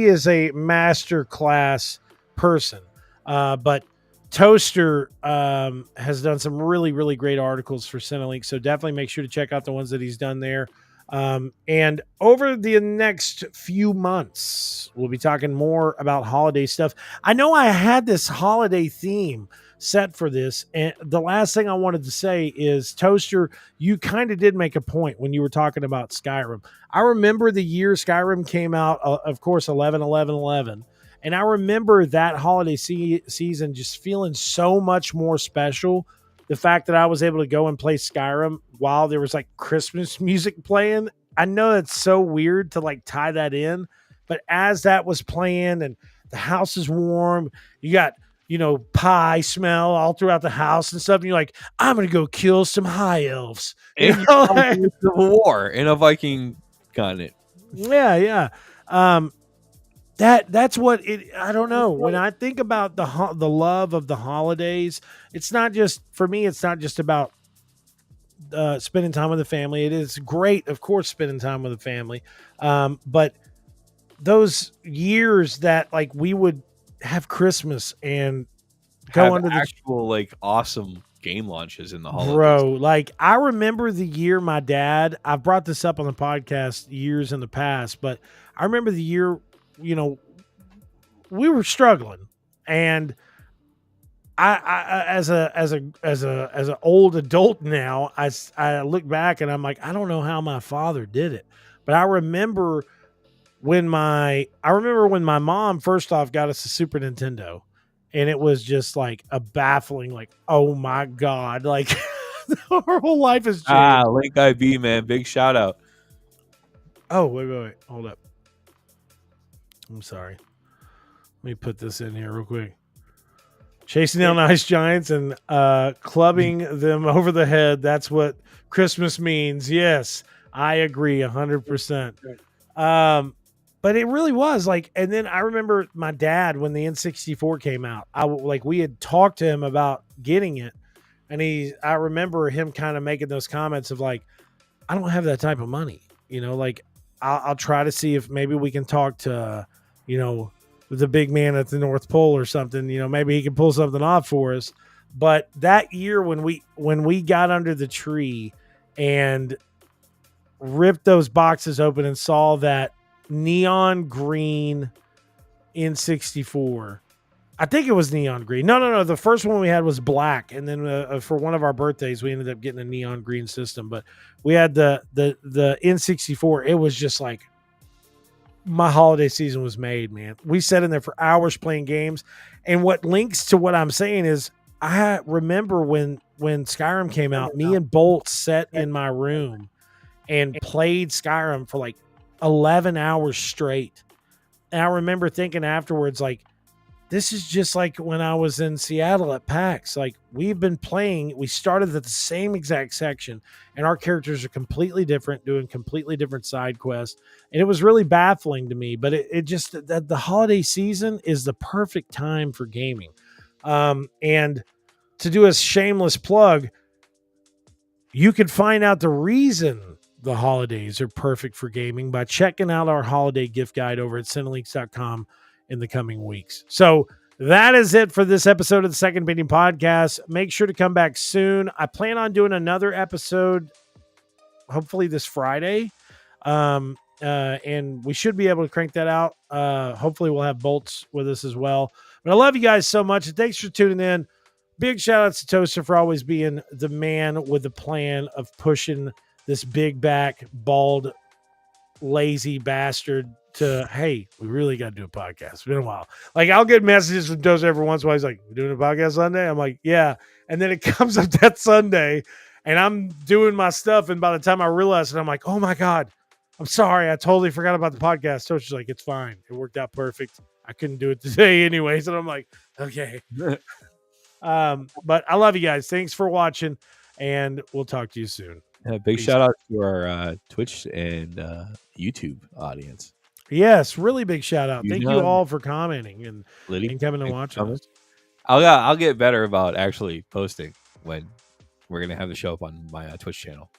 is a master class person, but Toaster has done some really, really great articles for Cinelinx. So definitely make sure to check out the ones that he's done there. And over the next few months, we'll be talking more about holiday stuff. I know I had this holiday theme set for this, and the last thing I wanted to say is, Toaster, you kind of did make a point when you were talking about Skyrim. I remember the year Skyrim came out, of course, 11/11/11. And I remember that holiday season just feeling so much more special. The fact that I was able to go and play Skyrim while there was like Christmas music playing. I know it's so weird to like tie that in, but as that was playing and the house is warm, you got, pie smell all throughout the house and stuff. And you're like, I'm going to go kill some high elves. In Civil War in a Viking continent. Yeah. That's what it. I don't know. When I think about the love of the holidays, it's not just for me. It's not just about spending time with the family. It is great, of course, spending time with the family. But those years that like we would have Christmas and go under the actual like awesome game launches in the holidays. Bro, like I remember the year my dad. I've brought this up on the podcast years in the past, but I remember the year. We were struggling, and I as an old adult now, I look back and I'm like, I don't know how my father did it, but I remember when my mom first off got us a Super Nintendo, and it was just like a baffling, like, oh my God, like our whole life has changed. Link IB, man, big shout out. Oh, wait, hold up. I'm sorry. Let me put this in here real quick. Chasing down ice giants and clubbing them over the head. That's what Christmas means. Yes, I agree 100%. But it really was like, and then I remember my dad when the N64 came out. We had talked to him about getting it, and I remember him kind of making those comments of like, I don't have that type of money. I'll try to see if maybe we can talk to, the big man at the North Pole or something, maybe he can pull something off for us. But that year when we got under the tree and ripped those boxes open and saw that neon green N64, I think it was neon green. No. The first one we had was black. And then for one of our birthdays, we ended up getting a neon green system, but we had the N64. It was just like, my holiday season was made, man. We sat in there for hours playing games. And what links to what I'm saying is I remember when Skyrim came out, me and Bolt sat in my room and played Skyrim for like 11 hours straight. And I remember thinking afterwards, like, this is just like when I was in Seattle at PAX. Like, we've been playing, we started at the same exact section, and our characters are completely different, doing completely different side quests. And it was really baffling to me, but it just, that the holiday season is the perfect time for gaming. And to do a shameless plug, you could find out the reason the holidays are perfect for gaming by checking out our holiday gift guide over at Cinelinx.com in the coming weeks. So that is it for this episode of the Second Opinion Podcast. Make sure to come back soon. I plan on doing another episode, hopefully this Friday. And we should be able to crank that out. Hopefully we'll have Bolts with us as well. But I love you guys so much. And thanks for tuning in. Big shout out to Toaster for always being the man with the plan of pushing this big back, bald, lazy bastard to, hey, we really got to do a podcast. It's been a while. Like, I'll get messages from Doze every once in a while. He's like, "We're doing a podcast Sunday?" I'm like, "Yeah." And then it comes up that Sunday, and I'm doing my stuff. And by the time I realize it, I'm like, "Oh my God, I'm sorry. I totally forgot about the podcast." So she's like, "It's fine. It worked out perfect. I couldn't do it today anyways." And I'm like, "Okay." But I love you guys. Thanks for watching, and we'll talk to you soon. Big shout out to our Twitch and YouTube audience. Yes, really big shout out. Thank you all for commenting and coming and watching us. I'll get better about actually posting when we're gonna have the show up on my Twitch channel,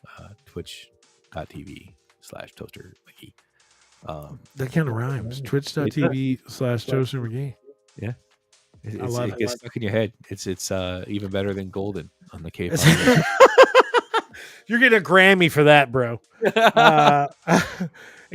twitch.tv/toastermcgee. That kind of rhymes. Twitch.tv/toastermcgee. Yeah. I love it. Gets stuck in your head. It's even better than Golden on the K-pop. You're getting a Grammy for that, bro.